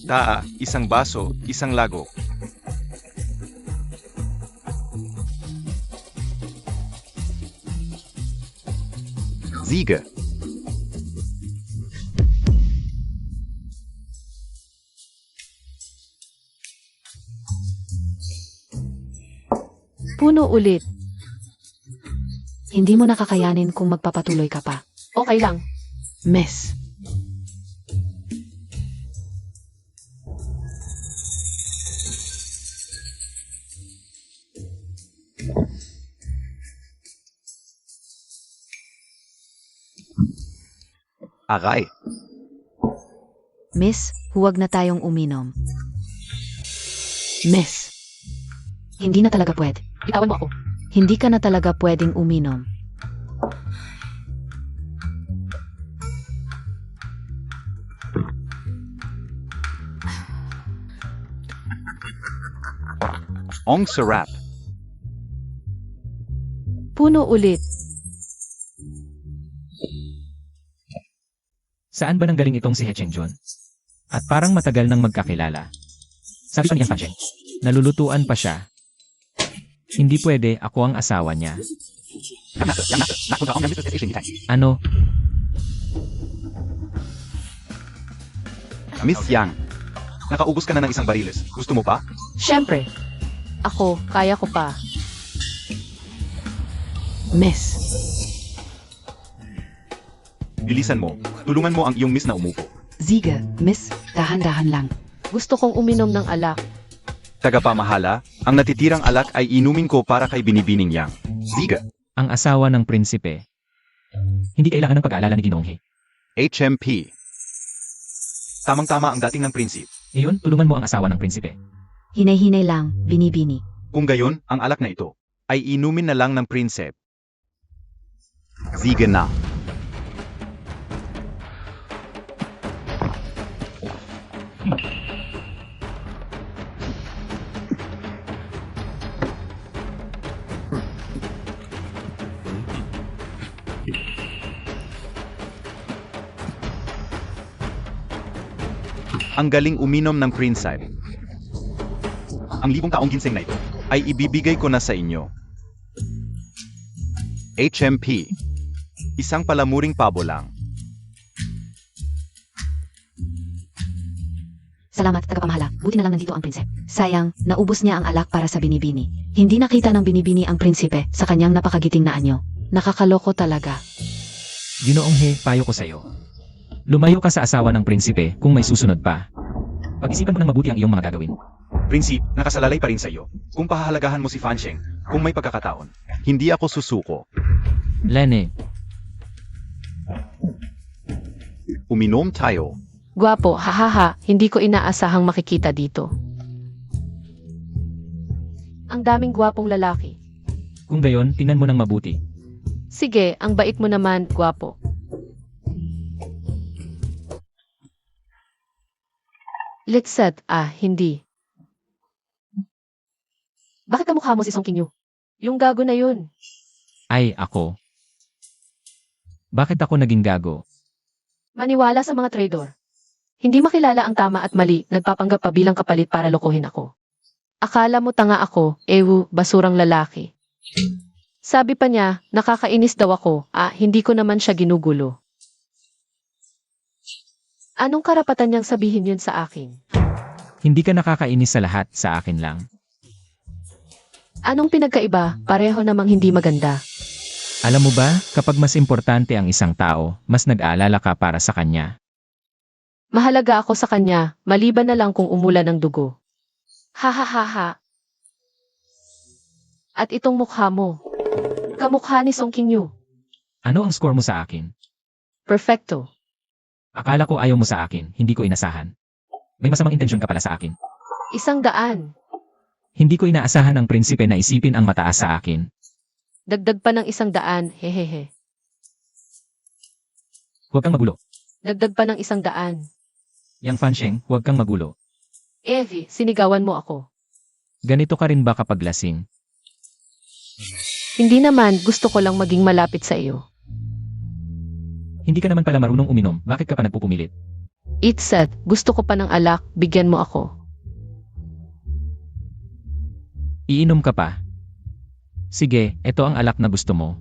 Taa, 1 baso, 1 lago. Siege. puno ulit. Hindi mo nakakayanin kung magpapatuloy ka pa. Okay lang. Miss. Aray. Miss, huwag na tayong uminom. Miss. Hindi na talaga pwede. Bitawan mo ako. Hindi ka na talaga pwedeng uminom. Ang sarap. Puno ulit. Saan ba nanggaling itong si He Chengjun? At parang matagal nang magkakilala. Sabi pa niya Fansheng, nalulutuan pa siya. Hindi pwede, ako ang asawa niya. Ano? Miss Yang, nakaubos ka na ng 1 bariles. Gusto mo pa? Siyempre. Ako, kaya ko pa. Miss. Bilisan mo. Tulungan mo ang iyong miss na umupo. Sige, Miss, dahan-dahan lang. Gusto kong uminom ng alak. Tagapamahala, ang natitirang alak ay inumin ko para kay Binibining Yang. Ziga. Ang asawa ng prinsipe. Hindi kailangan ng pag-aalala ni Ginong He. HMP. Tamang-tama ang dating ng prinsip. Ngayon, tulungan mo ang asawa ng prinsipe. Hinay-hinay lang, binibini. Kung gayon, ang alak na ito ay inumin na lang ng prinsip. Ziga na. Ang galing uminom ng prinsip. Ang 1,000 taong ginseng na ito ay ibibigay ko na sa inyo. HMP. Isang palamuring pabo lang. Salamat, tagapamahala. Buti na lang nandito ang prinsip. Sayang, naubos niya ang alak para sa binibini. Hindi nakita ng binibini ang prinsipe sa kanyang napakagiting na anyo. Nakakaloko talaga. Ginoong He, payo ko sa'yo. Lumayo ka sa asawa ng prinsipe kung may susunod pa. Pag-isipan mo ng mabuti ang iyong mga gagawin. Prinsip, nakasalalay pa rin sa iyo. Kung pahahalagahan mo si Fansheng, kung may pagkakataon, hindi ako susuko. Lene, Uminom tayo. Gwapo, hahaha, hindi ko inaasahang makikita dito. Ang daming gwapong lalaki. kung gayon, tingnan mo ng mabuti. Sige, ang bait mo naman, gwapo. Litsat, hindi. Bakit kamukha mo si Song Kinyu? Yung gago na yun. Ay, ako. Bakit ako naging gago? Maniwala sa mga trader. Hindi makilala ang tama at mali, nagpapanggap pa bilang kapalit para lokohin ako. Akala mo tanga ako, ewu, basurang lalaki. Sabi pa niya, nakakainis daw ako, hindi ko naman siya ginugulo. Anong karapatan niyang sabihin yun sa akin? Hindi ka nakakainis sa lahat, sa akin lang. Anong pinagkaiba? Pareho namang hindi maganda. Alam mo ba, kapag mas importante ang isang tao, mas nag-aalala ka para sa kanya. Mahalaga ako sa kanya, maliban na lang kung umulan ng dugo. Ha ha ha ha. At itong mukha mo. Kamukha ni Song Kinyu. Ano ang score mo sa akin? Perfecto. Akala ko ayaw mo sa akin, hindi ko inasahan. May masamang intensyon ka pala sa akin. 100. Hindi ko inaasahan ng prinsipe na isipin ang mataas sa akin. Dagdag pa ng 100, hehehe. Huwag kang magulo. Dagdag pa ng 100. Yang Fansheng, huwag kang magulo. Evie, sinigawan mo ako. Ganito ka rin ba kapag lasing? Hindi naman, gusto ko lang maging malapit sa iyo. Hindi ka naman pala marunong uminom, bakit ka pa nagpupumilit? Itset, gusto ko pa ng alak, bigyan mo ako. Iinom ka pa. Sige, ito ang alak na gusto mo.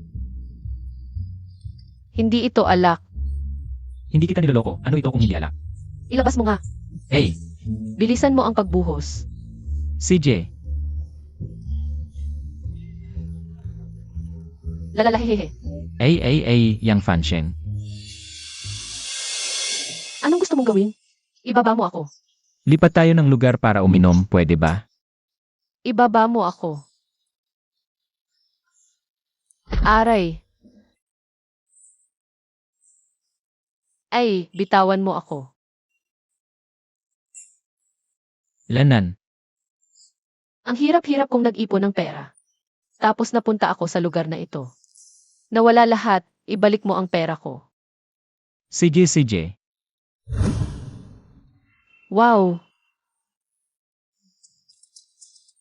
Hindi ito alak. Hindi kita niloloko, ano ito kung hindi alak? Ilabas mo nga. Hey, Bilisan mo ang pagbuhos. CJ, Lalalahehe. Yang Fansheng. Anong gusto mong gawin? Ibaba mo ako. Lipat tayo ng lugar para uminom, pwede ba? Ibaba mo ako. Aray. Ay, bitawan mo ako. Lanan, Ang hirap-hirap kong nag-ipon ng pera. Tapos napunta ako sa lugar na ito. Nawala lahat, ibalik mo ang pera ko. CJ. Wow!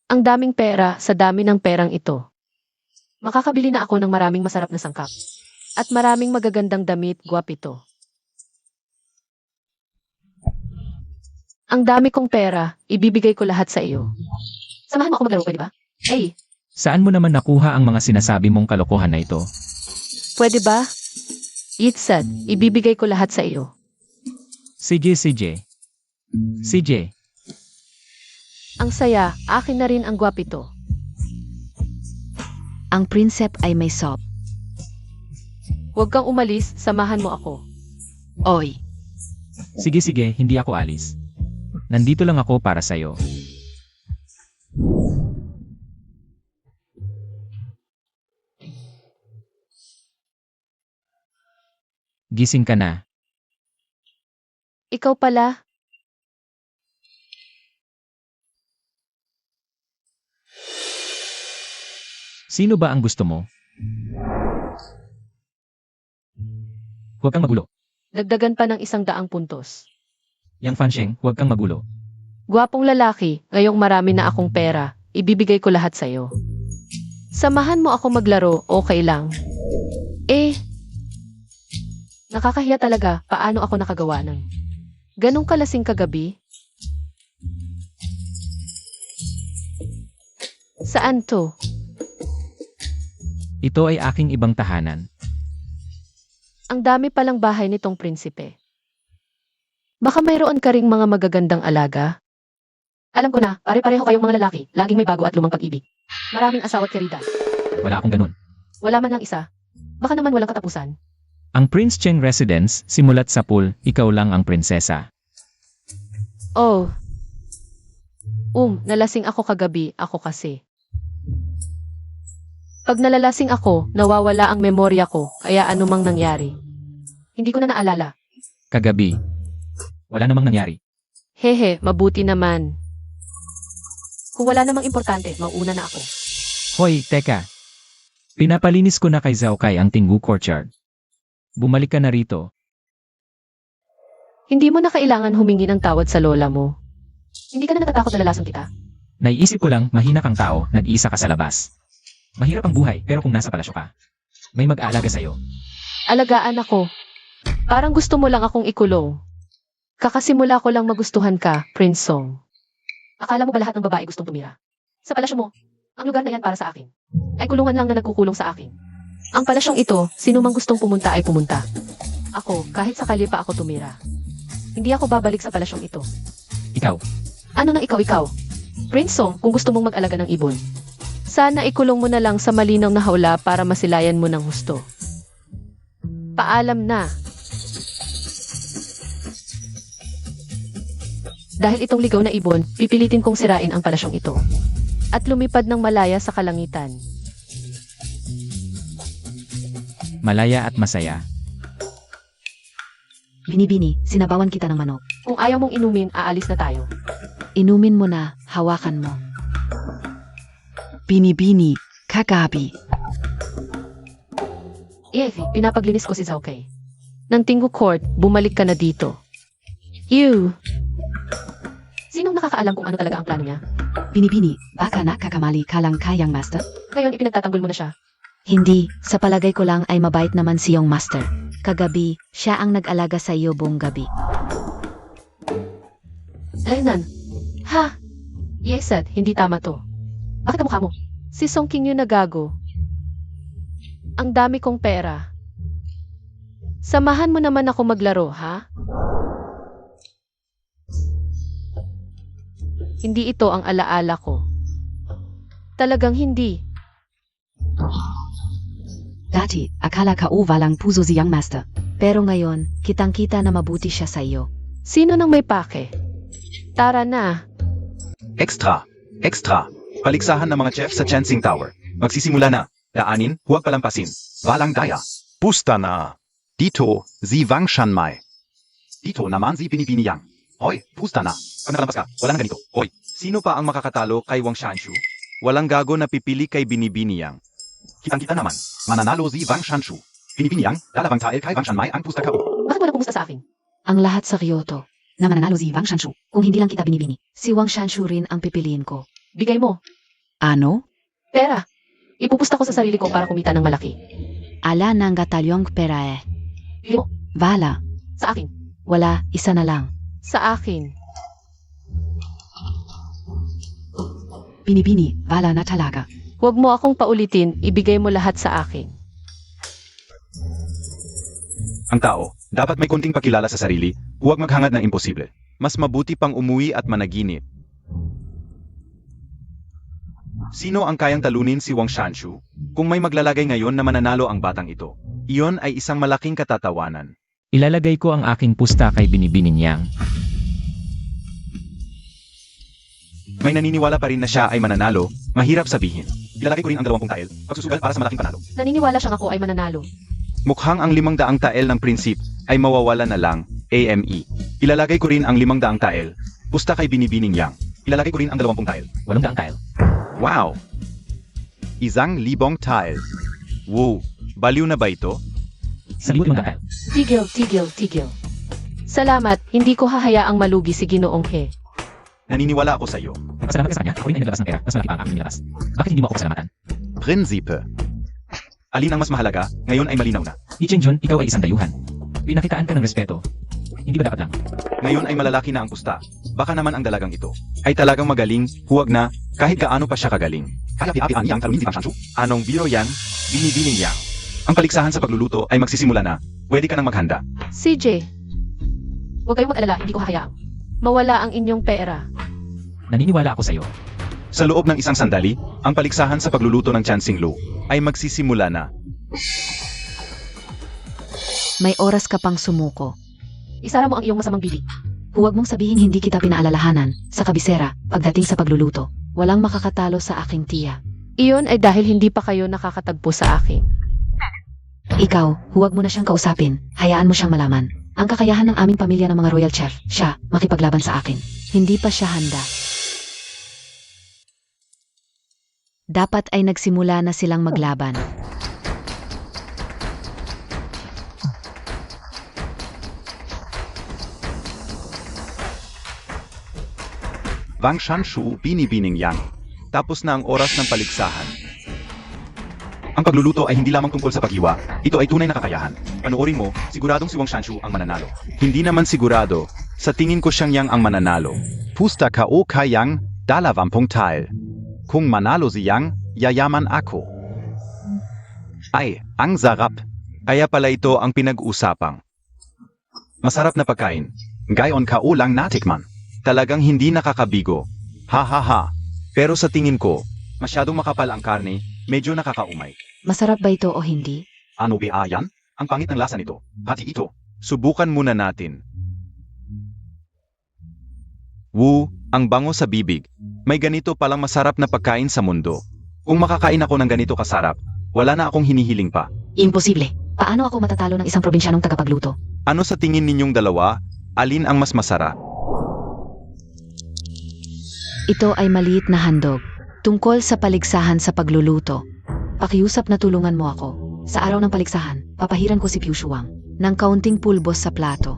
Ang daming pera sa dami ng perang ito. Makakabili na ako ng maraming masarap na sangkap. At maraming magagandang damit, gwapito. Ang dami kong pera, ibibigay ko lahat sa iyo. Samahan mo ako maglaro, pwede ba? Hey, Saan mo naman nakuha ang mga sinasabi mong kalokohan na ito? pwede ba? Itzad, ibibigay ko lahat sa iyo. CJ. Ang saya, akin na rin ang gwapito. Ang prinsip ay may sop. Huwag kang umalis, samahan mo ako. Oi. Sige, hindi ako alis. Nandito lang ako para sa'yo. Gising ka na. Ikaw pala, Sino ba ang gusto mo? Huwag kang magulo. dagdagan pa ng 100 puntos. Yang Fansheng, huwag kang magulo. Gwapong lalaki, ngayong marami na akong pera, ibibigay ko lahat sa'yo. Samahan mo ako maglaro, okay lang. Nakakahiya talaga, paano ako nakagawa ng ganong kalasing kagabi? Saan to? Ito ay aking ibang tahanan. Ang dami palang bahay nitong prinsipe. Baka mayroon ka ring mga magagandang alaga? Alam ko na, pare-pareho kayong mga lalaki, laging may bago at lumang pag-ibig. Maraming asawa at kerida. Wala akong ganun. Wala man lang isa. Baka naman walang katapusan. Ang Prince Cheng Residence, simulat sa pool, ikaw lang ang prinsesa. Oh. Nalasing ako kagabi, ako kasi. Pag nalalasing ako, nawawala ang memorya ko, kaya anumang nangyari. Hindi ko na naalala. Kagabi. Wala namang nangyari. Hehe, mabuti naman. Kung wala namang importante, mauuna na ako. Hoy, teka. Pinapalinis ko na kay Zhao Kai ang Tinggu Courtyard. Bumalik ka na rito. Hindi mo na kailangan humingi ng tawad sa lola mo. Hindi ka na natatakot na lalasan kita. Naiisip ko lang, mahina kang tao, nag-iisa ka sa labas. Mahirap ang buhay, pero kung nasa palasyo ka, may mag-aalaga sa'yo. Alagaan ako. Parang gusto mo lang akong ikulong. Kakasimula ko lang magustuhan ka, Prince Song. Akala mo ba lahat ng babae gustong tumira? Sa palasyo mo, ang lugar na yan para sa akin. Ay kulungan lang na nagkukulong sa akin. Ang palasyong ito, sino mang gustong pumunta ay pumunta. Ako, kahit sakali pa ako tumira. Hindi ako babalik sa palasyong ito. Ikaw, Ano na ikaw? Prince Song, kung gusto mong mag-alaga ng ibon. Sana ikulong mo na lang sa malinaw na hawla para masilayan mo ng husto. Paalam na. Dahil itong ligaw na ibon, pipilitin kong sirain ang palasyong ito. At lumipad ng malaya sa kalangitan. malaya at masaya. Binibini, sinabawan kita ng manok. Kung ayaw mong inumin, aalis na tayo. Inumin mo na, hawakan mo. Binibini, kagabi. Evie, pinapaglinis ko si Zhao Kai. Nang Tinggu Court, bumalik ka na dito. Ew! Sinong nakakaalam kung ano talaga ang plano niya? Binibini, baka nakakamali ka lang kayang master? Ngayon ipinagtatanggol mo na siya. Hindi, sa palagay ko lang ay mabait naman si iyong master. Kagabi, siya ang nag-alaga sa iyo buong gabi. Renan! Ha? Yesad, hindi tama to. Bakit ang mukha mo? Si Song King yun na gago. Ang dami kong pera. Samahan mo naman ako maglaro, ha? Hindi ito ang alaala ko. Talagang hindi. Dati, akala ka walang puso si young master. Pero ngayon, kitang-kita na mabuti siya sa iyo. Sino nang may pake? Tara na. Extra! Paligsahan ng mga chef sa Chensing Tower. Magsisimula na. Daanin, huwag palampasin. Walang daya. Pusta na. Dito, si Wang Shanmai. Dito naman si Binibini Yang. Hoy, pusta na. Pag nakalampas ka, wala nang ganito. Hoy, sino pa ang makakatalo kay Wang Shanshu? Walang gago na pipili kay Binibini Yang. Kitang-kita naman. Mananalo si Wang Shanshu. Binibini Yang, lalabang tael kay Wang Shanmai ang pusta kao. Bakit wala pumusta sa akin? Ang lahat sa Kyoto. Na mananalo si Wang Shanshu. Kung hindi lang kita binibini, si Wang Shanshu rin ang pipiliin ko. Bigay mo. Ano? Pera. Ipupusta ko sa sarili ko para kumita ng malaki. Ala nang gatalyong pera eh. Bigay mo. Wala. Sa akin. Wala, isa na lang. Sa akin. Binibini, wala na talaga. Huwag mo akong paulitin, ibigay mo lahat sa akin. Ang tao, dapat may konting pakilala sa sarili, huwag maghangad ng imposible. Mas mabuti pang umuwi at managinip. Sino ang kayang talunin si Wang Shanshu? Kung may maglalagay ngayon na mananalo ang batang ito, Iyon ay isang malaking katatawanan. Ilalagay ko ang aking pusta kay Binibining Yang. May naniniwala pa rin na siya ay mananalo, mahirap sabihin. Ilalagay ko rin ang 20 tael, pagsusugal para sa malaking panalo. Naniniwala siyang ako ay mananalo. Mukhang ang 500 tael ng prinsip ay mawawala na lang, AME. Ilalagay ko rin ang 500 tael, pusta kay Binibining Yang. Ilalagay ko rin ang 20 tael. 800 tile. Wow! 1,000 tael. Wow, baliw na ba ito? 1,500 tile. Tigil. Salamat, hindi ko hahayaang malugi si Ginoong He. Naniniwala ako sa iyo. Pasalamat ka sa kanya, ako rin ay naglabas ng pera, mas malaki pa ang aking nilabas. Bakit hindi mo ako pasalamatan? Prinsipe. Alin ang mas mahalaga, ngayon ay malinaw na. Li Chengjun, ikaw ay isang dayuhan. Pinakitaan ka ng respeto. Hindi ba dapat lang? Ngayon ay malalaki na ang pusta. Baka naman ang dalagang ito ay talagang magaling, huwag na, kahit gaano pa siya kagaling. Kaya piapian yang kalunin si Bang Shanshu? Anong biro yan? Binibining yang. Ang paligsahan sa pagluluto ay magsisimula na. Pwede ka nang maghanda. CJ, huwag kayong mag-alala, hindi ko hahayaang mawala ang inyong pera. Naniniwala ako sa iyo. Sa loob ng isang sandali, ang paligsahan sa pagluluto ng Chansing Lu ay magsisimula na. May oras ka pang sumuko. Isara mo ang iyong masamang bibig. Huwag mong sabihin hindi kita pinaalalahanan sa kabisera pagdating sa pagluluto. Walang makakatalo sa aking tiya. Iyon ay dahil hindi pa kayo nakakatagpo sa akin. Ikaw, huwag mo na siyang kausapin. Hayaan mo siyang malaman. Ang kakayahan ng aming pamilya ng mga royal chef, siya, makipaglaban sa akin. Hindi pa siya handa. Dapat ay nagsimula na silang maglaban. Bang Shanshu, Binibining Yang. Tapos na ang oras ng paligsahan. Ang pagluluto ay hindi lamang tungkol sa paghiwa, ito ay tunay na kakayahan. Panoorin mo, siguradong si Wang Shanshu ang mananalo. Hindi naman sigurado, sa tingin ko siyang Yang ang mananalo. Pusta ka o ka Yang, 20 tael. Kung manalo si Yang, yayaman ako. Ay, ang sarap. Kaya pala ito ang pinag-usapang. Masarap na pagkain. Gayon ka o lang natikman. Talagang hindi nakakabigo. Ha ha ha. Pero sa tingin ko, masyadong makapal ang karne, medyo nakakaumay. Masarap ba ito o hindi? Ano ba yan? Ang pangit ng lasa nito. Hati ito. Subukan muna natin. Woo, ang bango sa bibig. May ganito palang masarap na pagkain sa mundo. Kung makakain ako ng ganito kasarap, wala na akong hinihiling pa. Imposible. Paano ako matatalo ng isang probinsyanong tagapagluto? Ano sa tingin ninyong dalawa? Alin ang mas masarap? Ito ay maliit na handog. Tungkol sa paligsahan sa pagluluto. Pakiusap na tulungan mo ako. Sa araw ng paligsahan, papahiran ko si Piu Shuang ng kaunting pulbos sa plato.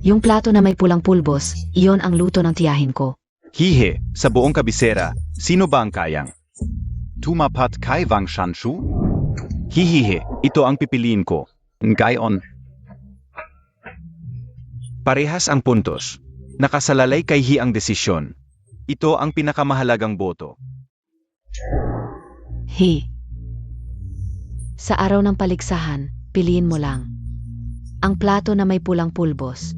Yung plato na may pulang pulbos, iyon ang luto ng tiyahin ko. Hihe, sa buong kabisera, sino ba ang kayang? Tumapat kay Wang Shanshu? Hihihe, ito ang pipiliin ko. Gayon. Parehas ang puntos. Nakasalalay kay Hi ang desisyon. Ito ang pinakamahalagang boto. He. Sa araw ng paligsahan, piliin mo lang. Ang plato na may pulang pulbos.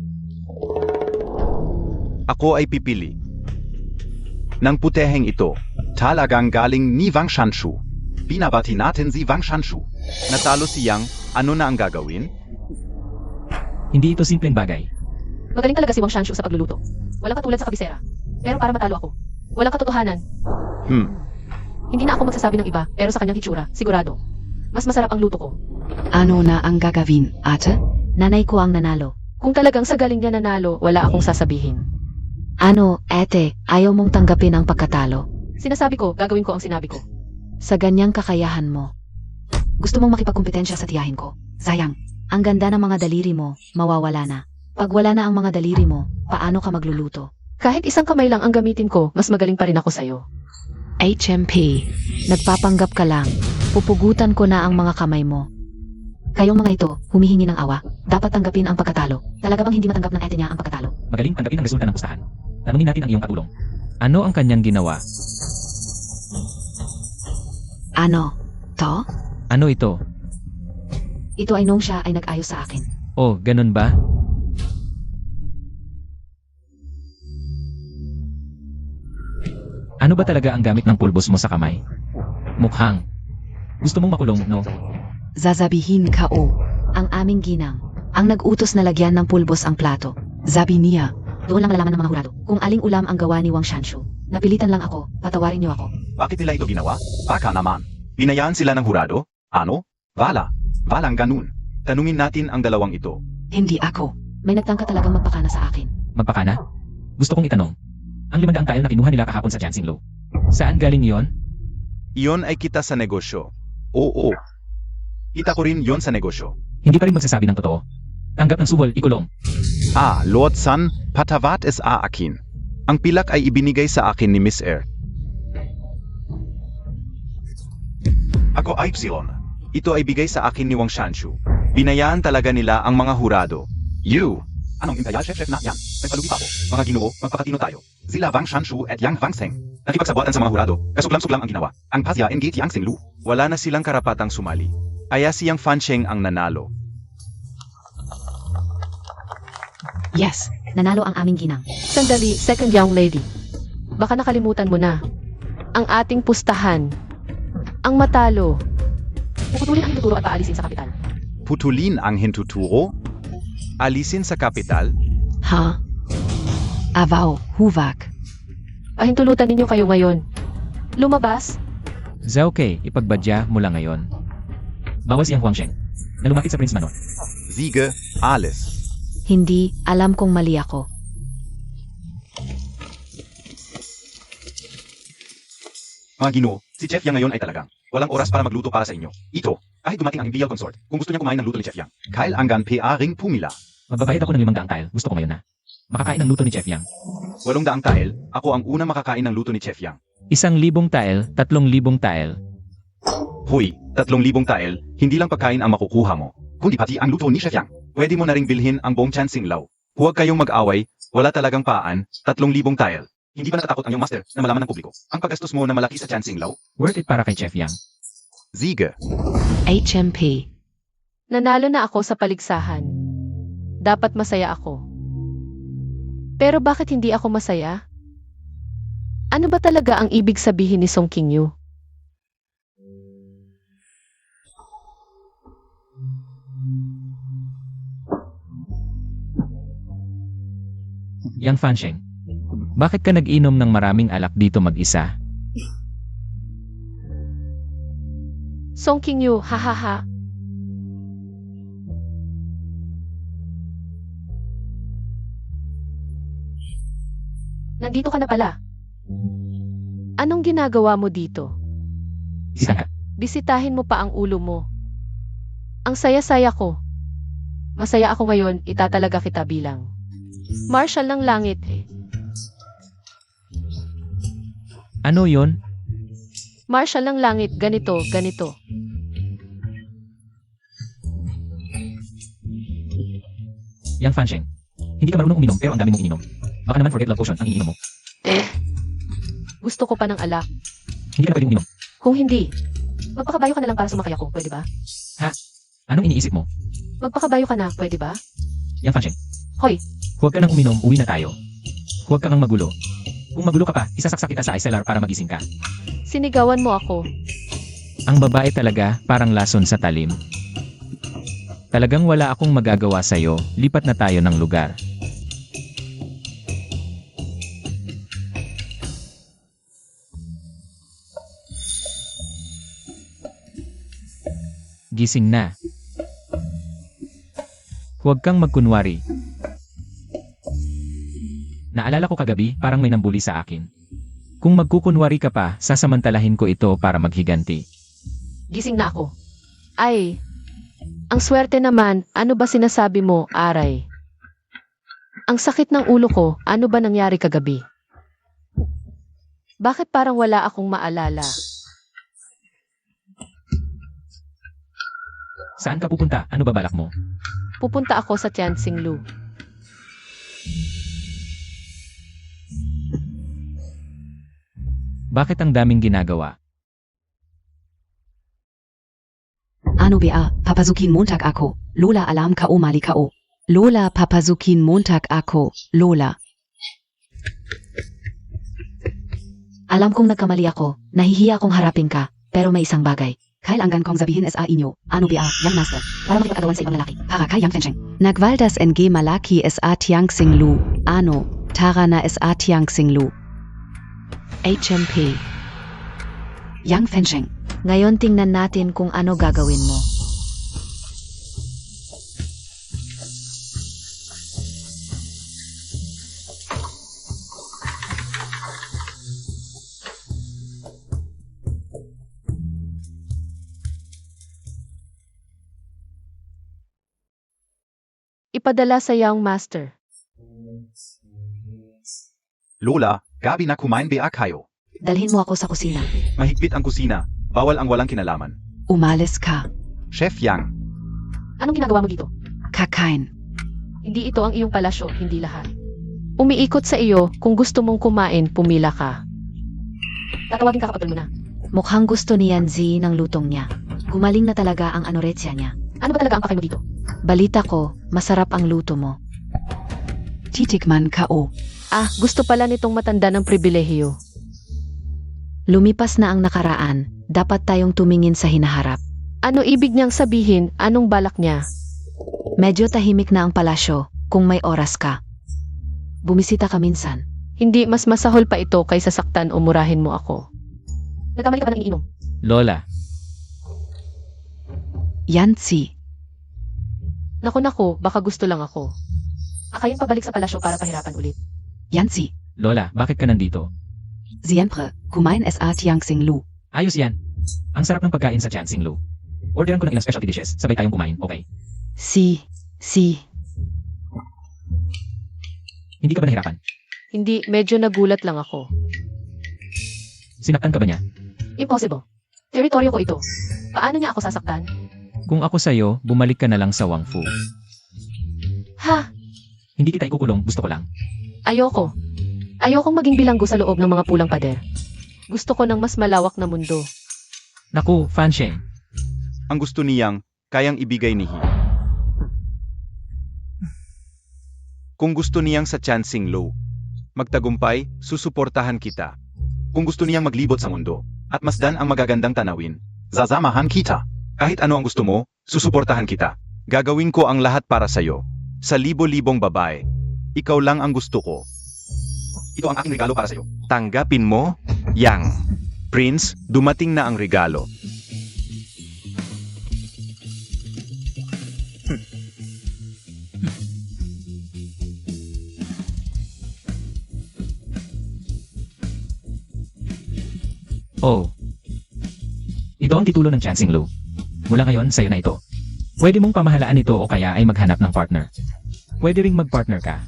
Ako ay pipili. Nang puteheng ito, talagang galing ni Wang Shanshu. Binabati natin si Wang Shanshu. Natalo si Yang, ano na ang gagawin? Hindi ito simpleng bagay. Magaling talaga si Wang Shanshu sa pagluluto. Walang katulad sa kabisera. Pero para matalo ako, walang katotohanan. Hindi na ako magsasabi ng iba, pero sa kanyang hitsura, sigurado. Mas masarap ang luto ko. Ano na ang gagawin, ate? Nanay ko ang nanalo. Kung talagang sa galing niya nanalo, wala akong sasabihin. Ano, ete, ayaw mong tanggapin ang pagkatalo. Sinasabi ko, gagawin ko ang sinabi ko. Sa ganyang kakayahan mo. Gusto mong makipagkompetensya sa tiyahin ko. Sayang, ang ganda ng mga daliri mo, mawawala na. Pag wala na ang mga daliri mo, paano ka magluluto? Kahit isang kamay lang ang gamitin ko, mas magaling pa rin ako sa'yo. HMP, nagpapanggap ka lang. Pupugutan ko na ang mga kamay mo. Kayong mga ito, humihingi ng awa. Dapat tanggapin ang pagkatalo. Talaga bang hindi matanggap ng ete niya ang pagkatalo? Magaling tanggapin ang resulta ng pustahan. Tanungin natin ang iyong katulong. Ano ang kanyang ginawa? Ano? To? Ano ito? Ito ay nung siya ay nag-ayos sa akin. Oh, ganun ba? Ano ba talaga ang gamit ng pulbos mo sa kamay? Mukhang. Gusto mong makulong, no? Sasabihin ka o. Ang aming ginang. Ang nag-utos na lagyan ng pulbos ang plato. Sabi niya, Doon lang malalaman ng mga hurado kung aling ulam ang gawa ni Wang Shanshu. Napilitan lang ako, patawarin niyo ako. Bakit nila ito ginawa? Baka naman. Binayaan sila ng hurado? Ano? Walang ganun. Tanungin natin ang dalawang ito. hindi ako. May nagtangka talagang magpakana sa akin. Magpakana? Gusto kong itanong. Ang 500 tile na kinuha nila kahapon sa Jiangxinglo. Saan galing iyon? Iyon ay kita sa negosyo. Oo. Kita ko rin yon sa negosyo. Hindi pa rin magsasabi ng totoo. Tanggap ng suhol, ikulong. Lord San, patawat es akin. Ang pilak ay ibinigay sa akin ni Miss Air. Ako ay Epsilon. Ito ay bigay sa akin ni Wang Shanshu. Binayaan talaga nila ang mga hurado. Anong imperial chef na yan? Nagpalugi pa ako. Mga ginoo, magpakatino tayo. Sila Wang Shanshu at Yang Wangseng. Nakipagsabuatan sa mga hurado. Kasuklam-suklam ang ginawa. Ang pasya and gate Yang Xinglu. Wala na silang karapatang sumali. Kaya siyang Fancheng ang nanalo. Yes, Nanalo ang aming ginang. Sandali, second young lady. Baka nakalimutan mo na. Ang ating pustahan. Ang matalo. Puputulin ang tuturo at paalisin sa kapital. Putulin ang hintuturo? Alisin sa kapital? ha? Avao, huwag. Pahintulutan ninyo kayo ngayon. Lumabas? Zhao Kei, ipagbadya mula ngayon. Bawas yang Huangsheng na lumapit sa Prince Manor. Siege, alles. Hindi, alam kong mali ako. Mga ginoo, si Chef Yang ngayon ay talagang walang oras para magluto para sa inyo. Ito, kahit dumating ang Imperial Consort, kung gusto niya kumain ng luto ni Chef Yang, Kyle Anggan PA ring pumila. Magbabayad ako ng 500 tile. Gusto ko ngayon na. Makakain ng luto ni Chef Yang. 800 tile, ako ang una makakain ng luto ni Chef Yang. 1,000 tile, 3,000 tile. Hoy, 3,000 tile, hindi lang pagkain ang makukuha mo, kundi pati ang luto ni Chef Yang. Pwede mo na ring bilhin ang buong Jiangxinglo. Huwag kayong mag-away, wala talagang paan, 3,000 tile. Hindi ba natatakot ang iyong master na malaman ng publiko ang paggastos mo na malaki sa Jiangxinglo? Worth it para kay Chef Yang. Siege. HMP. Nanalo na ako sa paligsahan. Dapat masaya ako. Pero bakit hindi ako masaya? Ano ba talaga ang ibig sabihin ni Song Qingyu? Yang Fansheng, bakit ka nag-inom ng maraming alak dito mag-isa? Song Qingyu, hahaha. Nandito ka na pala. Anong ginagawa mo dito? Isa ka. Bisitahin mo pa ang ulo mo. Ang saya-saya ko. Masaya ako ngayon, itatalaga kita bilang Marshal ng langit eh. Ano yon? Marshal ng langit, ganito, ganito. Yang Fansheng, hindi ka marunong uminom pero ang dami mong ininom. Baka naman forget love potion ang iniinom mo. Gusto ko pa ng alak. Hindi ka na pwedeng uminom. Kung hindi, magpakabayo ka na lang para sumakay ako, pwede ba? Anong iniisip mo? Magpakabayo ka na, pwede ba? Yang Fansheng, Hoy, huwag ka nang uminom, uwi na tayo. Huwag ka nang magulo. Kung magulo ka pa, isasaksak kita sa icelar para magising ka. sinigawan mo ako. Ang babae talaga, parang lason sa talim. Talagang wala akong magagawa sa'yo, lipat na tayo ng lugar. Gising na. Huwag kang magkunwari. Naalala ko kagabi, parang may nambuli sa akin. Kung magkukunwari ka pa, sasamantalahin ko ito para maghiganti. Gising na ako. Ay, ang swerte naman, ano ba sinasabi mo, Aray? Ang sakit ng ulo ko, ano ba nangyari kagabi? Bakit parang wala akong maalala? Saan ka pupunta? Ano ba balak mo? Pupunta ako sa Jiangxinglu. Bakit ang daming ginagawa? Ano ba, papasukin Montag ako. Lola alam ka o mali ka o. Lola papasukin Montag ako, Lola. Alam kong nagkamali ako, nahihiya akong harapin ka, pero may isang bagay. Kailangan kong sabihin sa inyo, ano ba, Young Master, para makipag-agawan sa ibang lalaki, para kay Yang Fencheng. Nagvaldas NG malaki sa Tiang Singlu, ano, tara na sa Tiang Singlu. HMP. Yang Fencheng. Ngayon tingnan natin kung ano gagawin mo. Ipadala sa Young Master. Lola, gabi na kumain ba kayo? Dalhin mo ako sa kusina. Mahigpit ang kusina. Bawal ang walang kinalaman. Umalis ka. Chef Yang, Anong ginagawa mo dito? Kakain. Hindi ito ang iyong palasyo, hindi lahat. Umiikot sa iyo, kung gusto mong kumain, pumila ka. Tatawagin ka kapatid mo na. Mukhang gusto ni Yanzi ng lutong niya. Gumaling na talaga ang anoreksya niya. Ano ba talaga ang pakay mo dito? Balita ko, masarap ang luto mo. Titikman ka o. Ah, gusto pala nitong matanda ng pribilehiyo. Lumipas na ang nakaraan, dapat tayong tumingin sa hinaharap. Ano ibig niyang sabihin? Anong balak niya? Medyo tahimik na ang palasyo, kung may oras ka. Bumisita ka minsan. Hindi mas masahol pa ito kaysa saktan o murahin mo ako. Nagkamali ka ba ng iinom? Lola, Yancy. Naku, baka gusto lang ako. Akayin pabalik sa palasyo para pahirapan ulit. Yancy. Lola, bakit ka nandito? Siempre, kumain sa Tiang Singlu. Ayos yan. Ang sarap ng pagkain sa Chansing Lu. Orderan ko ng ilang specialty dishes, sabay tayong kumain, okay? Si. Hindi ka ba nahirapan? Hindi, medyo nagulat lang ako. Sinaktan ka ba niya? Impossible. Teritoryo ko ito. Paano niya ako sasaktan? Kung ako sa'yo, bumalik ka na lang sa Wangfu. Ha? Hindi kita ikukulong, gusto ko lang. Ayoko. Ayokong maging bilanggo sa loob ng mga pulang pader. Gusto ko ng mas malawak na mundo. Naku, Fansheng. ang gusto niyang kayang ibigay ni He. Kung gusto niyang sa Chansing Low magtagumpay, susuportahan kita. Kung gusto niyang maglibot sa mundo at masdan ang magagandang tanawin, zazamahan kita. Kahit ano ang gusto mo, susuportahan kita. Gagawin ko ang lahat para sa'yo. Sa libo-libong babae, ikaw lang ang gusto ko. Ito ang aking regalo para sa'yo. Tanggapin mo, Yang. Prince, dumating na ang regalo. Oh. Ito ang titulo ng Chansing Lu. Mula ngayon, sa'yo na ito. Pwede mong pamahalaan ito o kaya ay maghanap ng partner. Pwede ring mag-partner ka.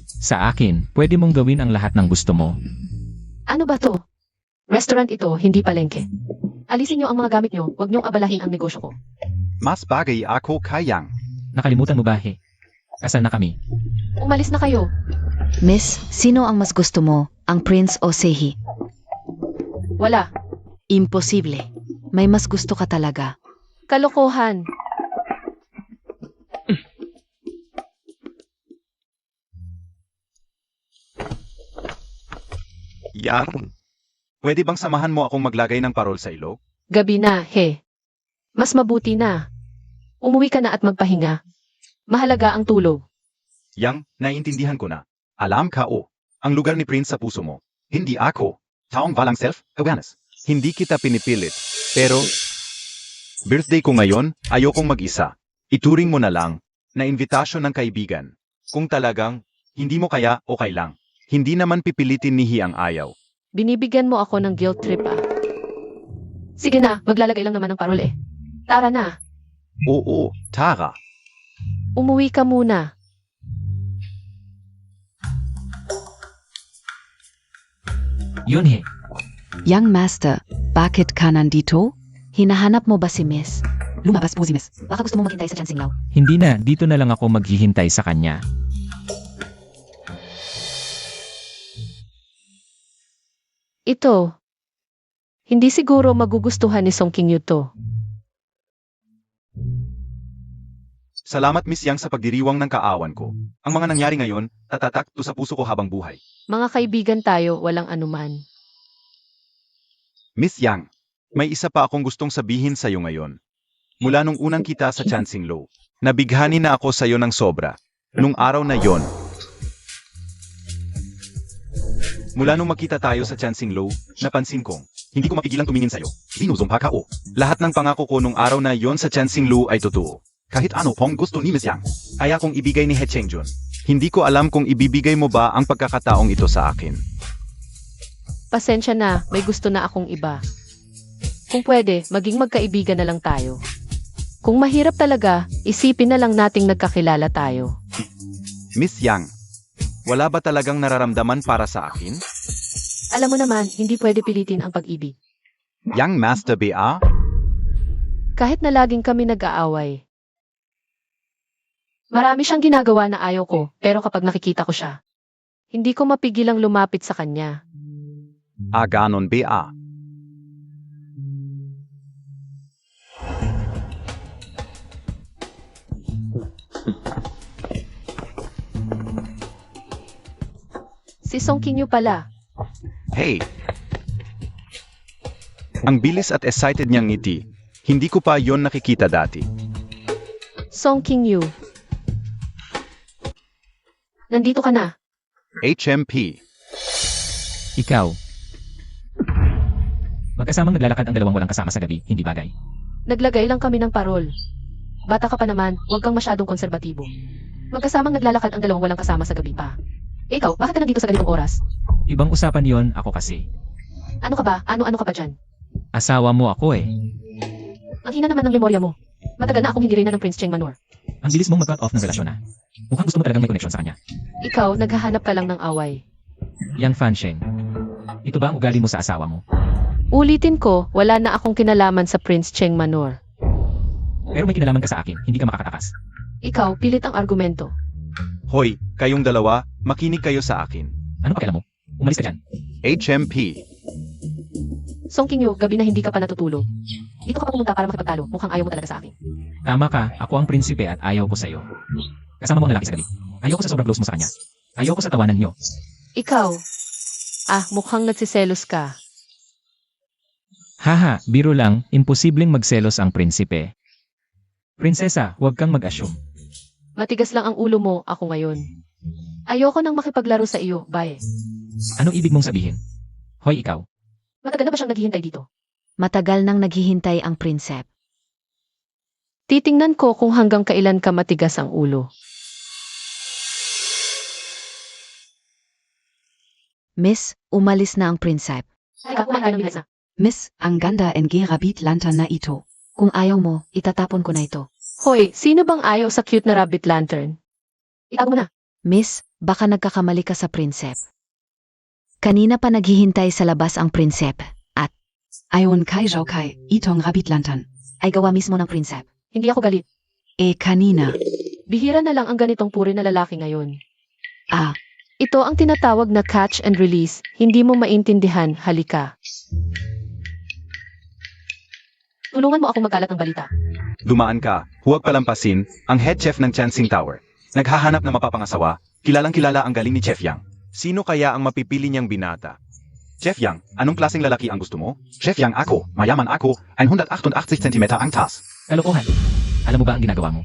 Sa akin, pwede mong gawin ang lahat ng gusto mo. Ano ba to? Restaurant ito, hindi palengke. Alisin niyo ang mga gamit niyo, huwag niyong abalahin ang negosyo ko. Mas bagay ako kay Yang. Nakalimutan mo ba, he? Kasal na kami. Umalis na kayo. Miss, sino ang mas gusto mo, ang Prince o Sehi? Wala. Imposible. May mas gusto ka talaga. Kalokohan. Yang. Pwede bang samahan mo akong maglagay ng parol sa ilog? Gabi na, he. Mas mabuti na. Umuwi ka na at magpahinga. Mahalaga ang tulog. Yang, naiintindihan ko na. Alam ka ang lugar ni Prince sa puso mo. Hindi ako. Taong walang self-awareness. Hindi kita pinipilit. Pero, birthday ko ngayon, ayokong mag-isa. Ituring mo na lang, na invitasyon ng kaibigan. Kung talagang, hindi mo kaya, okay lang. Hindi naman pipilitin ni He ang ayaw. Binibigyan mo ako ng guilt trip ah. Sige na, maglalagay lang naman ng parol eh. Tara na, Oo, Tara. umuwi ka muna. Yun, he. Young Master, bakit ka nandito? Hinahanap mo ba si Miss? Lumabas po si Miss. Baka gusto mo maghintay sa Chansing Law. Hindi na, dito na lang ako maghihintay sa kanya. Ito. Hindi siguro magugustuhan ni Song King Yu to. Salamat Miss Yang sa pagdiriwang ng kaawan ko. Ang mga nangyari ngayon, tatatak to sa puso ko habang buhay. Mga kaibigan tayo, walang anuman. Miss Yang, May isa pa akong gustong sabihin sa'yo ngayon. Mula nung unang kita sa Chancing Low, nabighani na ako sa'yo ng sobra. Nung araw na yon. Mula nung makita tayo sa Chancing Low, napansin kong, hindi ko mapigilang tumingin sa'yo. Sinusumpa ka o. Lahat ng pangako ko nung araw na yon sa Chancing Low ay totoo. Kahit ano pong gusto ni Miss Yang, kaya kong ibigay ni He Chengjun. Hindi ko alam kung ibibigay mo ba ang pagkakataong ito sa akin. Pasensya na, may gusto na akong iba. Kung pwede, maging magkaibigan na lang tayo. Kung mahirap talaga, isipin na lang nating nagkakilala tayo. Miss Yang, wala ba talagang nararamdaman para sa akin? Alam mo naman, hindi pwede pilitin ang pag-ibig. Yang Master B.A.? Kahit na laging kami nag-aaway. Marami siyang ginagawa na ayaw ko, pero kapag nakikita ko siya, hindi ko mapigilang lumapit sa kanya. Ganon B.A. Si Song Kingyu pala. Hey! Ang bilis at excited niyang ngiti. Hindi ko pa yon nakikita dati. Song Kingyu. Nandito ka na. HMP. Ikaw. Magkasamang naglalakad ang dalawang walang kasama sa gabi, hindi bagay. Naglagay lang kami ng parol. Bata ka pa naman, huwag kang masyadong konserbatibo. Magkasamang naglalakad ang dalawang walang kasama sa gabi pa. Ikaw, bakit ka nandito sa ganitong oras? Ibang usapan yon, ako kasi. Ano ka ba? Ano-ano ka ba dyan? Asawa mo ako eh. Ang hina naman ng memorya mo. Matagal na akong hindi rin na ng Prince Cheng Manor. Ang bilis mong mag-cut off ng relasyon na. Mukhang gusto mo talagang may connection sa kanya. Ikaw, naghahanap ka lang ng away. Yang Fansheng. Ito ba ang ugali mo sa asawa mo? Ulitin ko, wala na akong kinalaman sa Prince Cheng Manor. Pero may kinalaman ka sa akin, hindi ka makakatakas. Ikaw, pilit ang argumento. Hoy, kayong dalawa, makinig kayo sa akin. Ano pakialam mo? Umalis ka dyan. HMP. Song Kingyu, gabi na hindi ka pa natutulog. Dito ka pa pumunta para makipagtalo. Mukhang ayaw mo talaga sa akin. Tama ka, ako ang prinsipe at ayaw ko sa'yo. Kasama mo ang lalaki sa gabi. Ayaw ko sa sobrang close mo sa kanya. Ayaw ko sa tawanan niyo. Ikaw. Mukhang nagsiselos ka. Haha, biro lang, imposibleng magselos ang prinsipe. Prinsesa, huwag kang mag-assume. Matigas lang ang ulo mo, ako ngayon. Ayoko nang makipaglaro sa iyo, bye. Anong ibig mong sabihin? Hoy, ikaw. Matagal na ba siyang naghihintay dito? Matagal nang naghihintay ang prinsep. Titingnan ko kung hanggang kailan ka matigas ang ulo. Miss, umalis na ang prinsep. Teka, kumain tayo ng binasa. Miss, ang ganda ng rabbit lantern na ito. Kung ayaw mo, itatapon ko na ito. Hoy, sino bang ayaw sa cute na rabbit lantern? Itago mo na. Miss, baka nagkakamali ka sa prinsep. Kanina pa naghihintay sa labas ang prinsep at Ayon kai jau kai, itong rabbit lantern. ay gawa mismo ng prinsep. Hindi ako galit. Kanina. Bihira na lang ang ganitong puri na lalaki ngayon. Ah, Ito ang tinatawag na catch and release. Hindi mo maintindihan, halika. Tulungan mo akong magkalat ng balita. Dumaan ka, huwag palampasin, ang head chef ng Chancing Tower. Naghahanap ng mapapangasawa, kilalang-kilala ang galing ni Chef Yang. Sino kaya ang mapipili niyang binata? Chef Yang, anong klaseng lalaki ang gusto mo? Chef Yang, ako, mayaman ako, 188 cm ang taas. Kalokohan. Alam mo ba ang ginagawa mo?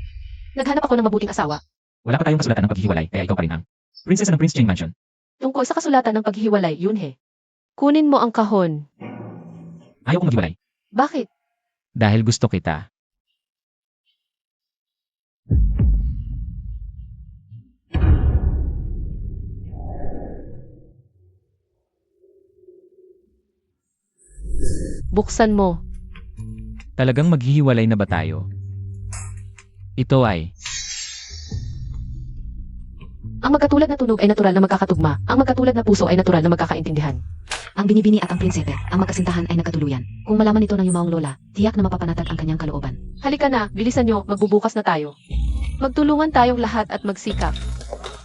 Naghanap ako ng mabuting asawa. Wala pa tayong kasulatan ng paghihiwalay, kaya ikaw pa rin ang prinsesa ng Prince Cheng Mansion. Tungkol sa kasulatan ng paghihiwalay, Yunhe. Kunin mo ang kahon. Ayaw kong maghiwalay. Bakit? Dahil gusto kita. Buksan mo. Talagang maghihiwalay na ba tayo? Ito ay, Ang magkatulad na tunog ay natural na magkakatugma. Ang magkatulad na puso ay natural na magkakaintindihan. ang binibini at ang prinsipe, ang magkasintahan ay nagkatuluyan. Kung malaman ito ng yumaong lola, tiyak na mapapanatag ang kanyang kalooban. Halika na, bilisan nyo, magbubukas na tayo. Magtulungan tayong lahat at magsikap.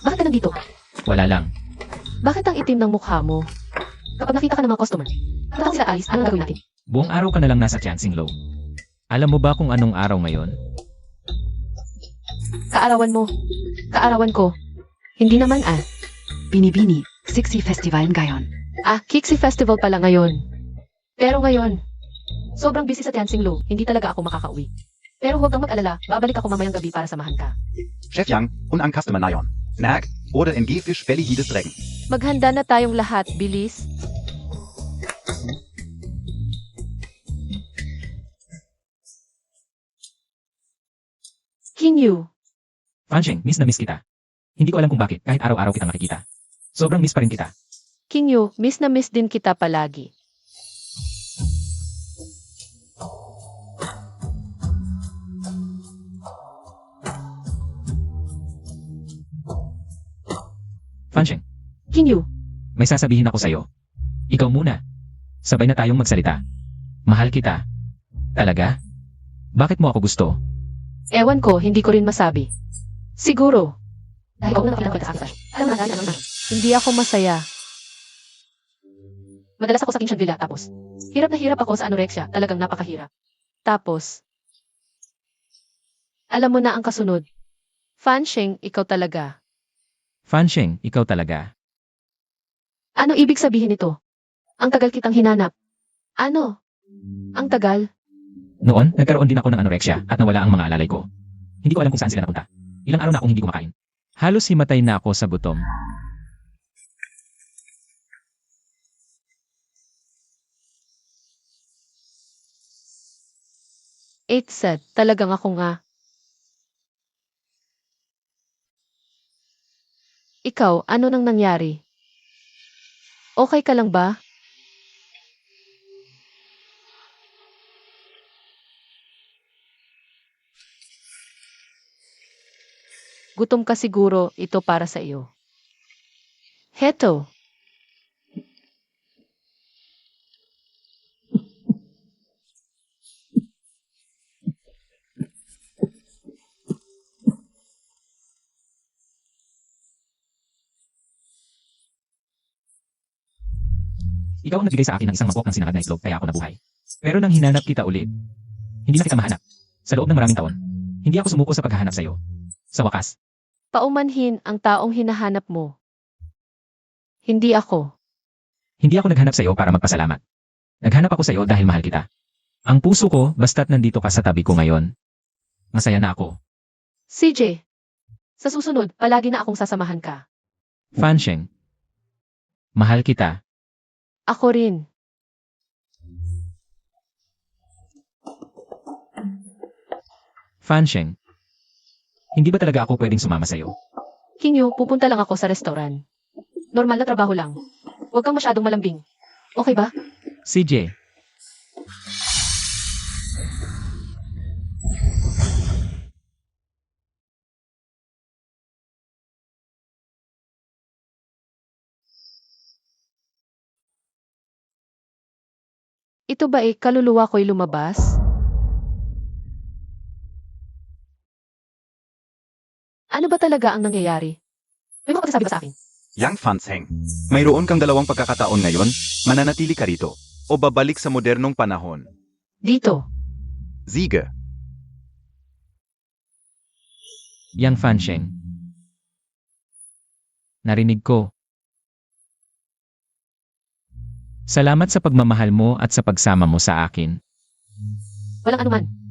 Bakit ka nandito? wala lang. Bakit ang itim ng mukha mo? Kapag nakita ka ng mga customer, kapag sila alis, anong gagawin natin? Buong araw ka na lang nasa Chancing Low. Alam mo ba kung anong araw ngayon? Kaarawan mo. Kaarawan ko. Hindi naman Binibini, Sixi Festival ngayon. Kixi Festival pala ngayon. Pero ngayon, Sobrang busy sa Tianxing Lu, hindi talaga ako makakauwi. Pero huwag kang mag-alala, babalik ako mamayang gabi para samahan ka. Chef Yang, un ang customer na yon. Nag, order en G-Fish Belly Hides Regen. Maghanda na tayong lahat, bilis. King Yu, Fansheng, miss na miss kita. Hindi ko alam kung bakit kahit araw-araw kita makikita. Sobrang miss pa rin kita. King Yu, miss na miss din kita palagi. Fansheng, King Yu, may sasabihin ako sa'yo. Ikaw muna. Sabay na tayong magsalita. Mahal kita. Talaga? Bakit mo ako gusto? ewan ko, hindi ko rin masabi. Siguro. Dahil ako na nakilala sa akin. Alam na. Hindi ako masaya. Madalas ako sa King Shangri-La, tapos hirap na hirap ako sa anorexia, talagang napakahirap. Tapos, alam mo na ang kasunod. Fansheng, ikaw talaga. Fansheng, ikaw talaga. Ano ibig sabihin nito? Ang tagal kitang hinanap. Ano? Ang tagal? Noon, nagkaroon din ako ng anorexia at nawala ang mga alalay ko. Hindi ko alam kung saan sila napunta. Ilang araw na akong hindi kumakain. Halos himatay na ako sa gutom. It's sad, talagang ako nga. Ikaw, ano nang nangyari? Okay ka lang ba? Gutom ka siguro, ito para sa iyo. Heto. Ikaw ang nagbigay sa akin ng isang mangkok ng sinangad na itlog kaya ako nabuhay. Pero nang hinanap kita ulit, hindi na kita mahanap. Sa loob ng maraming taon, hindi ako sumuko sa paghahanap sa iyo. Sa wakas, Paumanhin ang taong hinahanap mo. Hindi ako. hindi ako naghanap sa iyo para magpasalamat. Naghanap ako sa iyo dahil mahal kita. Ang puso ko, basta't nandito ka sa tabi ko ngayon. Masaya na ako. CJ, sa susunod, palagi na akong sasamahan ka. Fansheng, mahal kita. Ako rin. Fansheng, hindi ba talaga ako pwedeng sumama sa iyo? King Yu, pupunta lang ako sa restaurant. Normal na trabaho lang. Huwag kang masyadong malambing. Okay ba? CJ, Ito ba kaluluwa ko'y lumabas? Ano ba talaga ang nangyayari? May makapagsasabi ba sa akin? Yang Fansheng, mayroon kang dalawang pagkakataon ngayon, mananatili ka rito, o babalik sa modernong panahon. Dito. Sige. Yang Fansheng. Narinig ko. Salamat sa pagmamahal mo at sa pagsama mo sa akin. Walang anuman.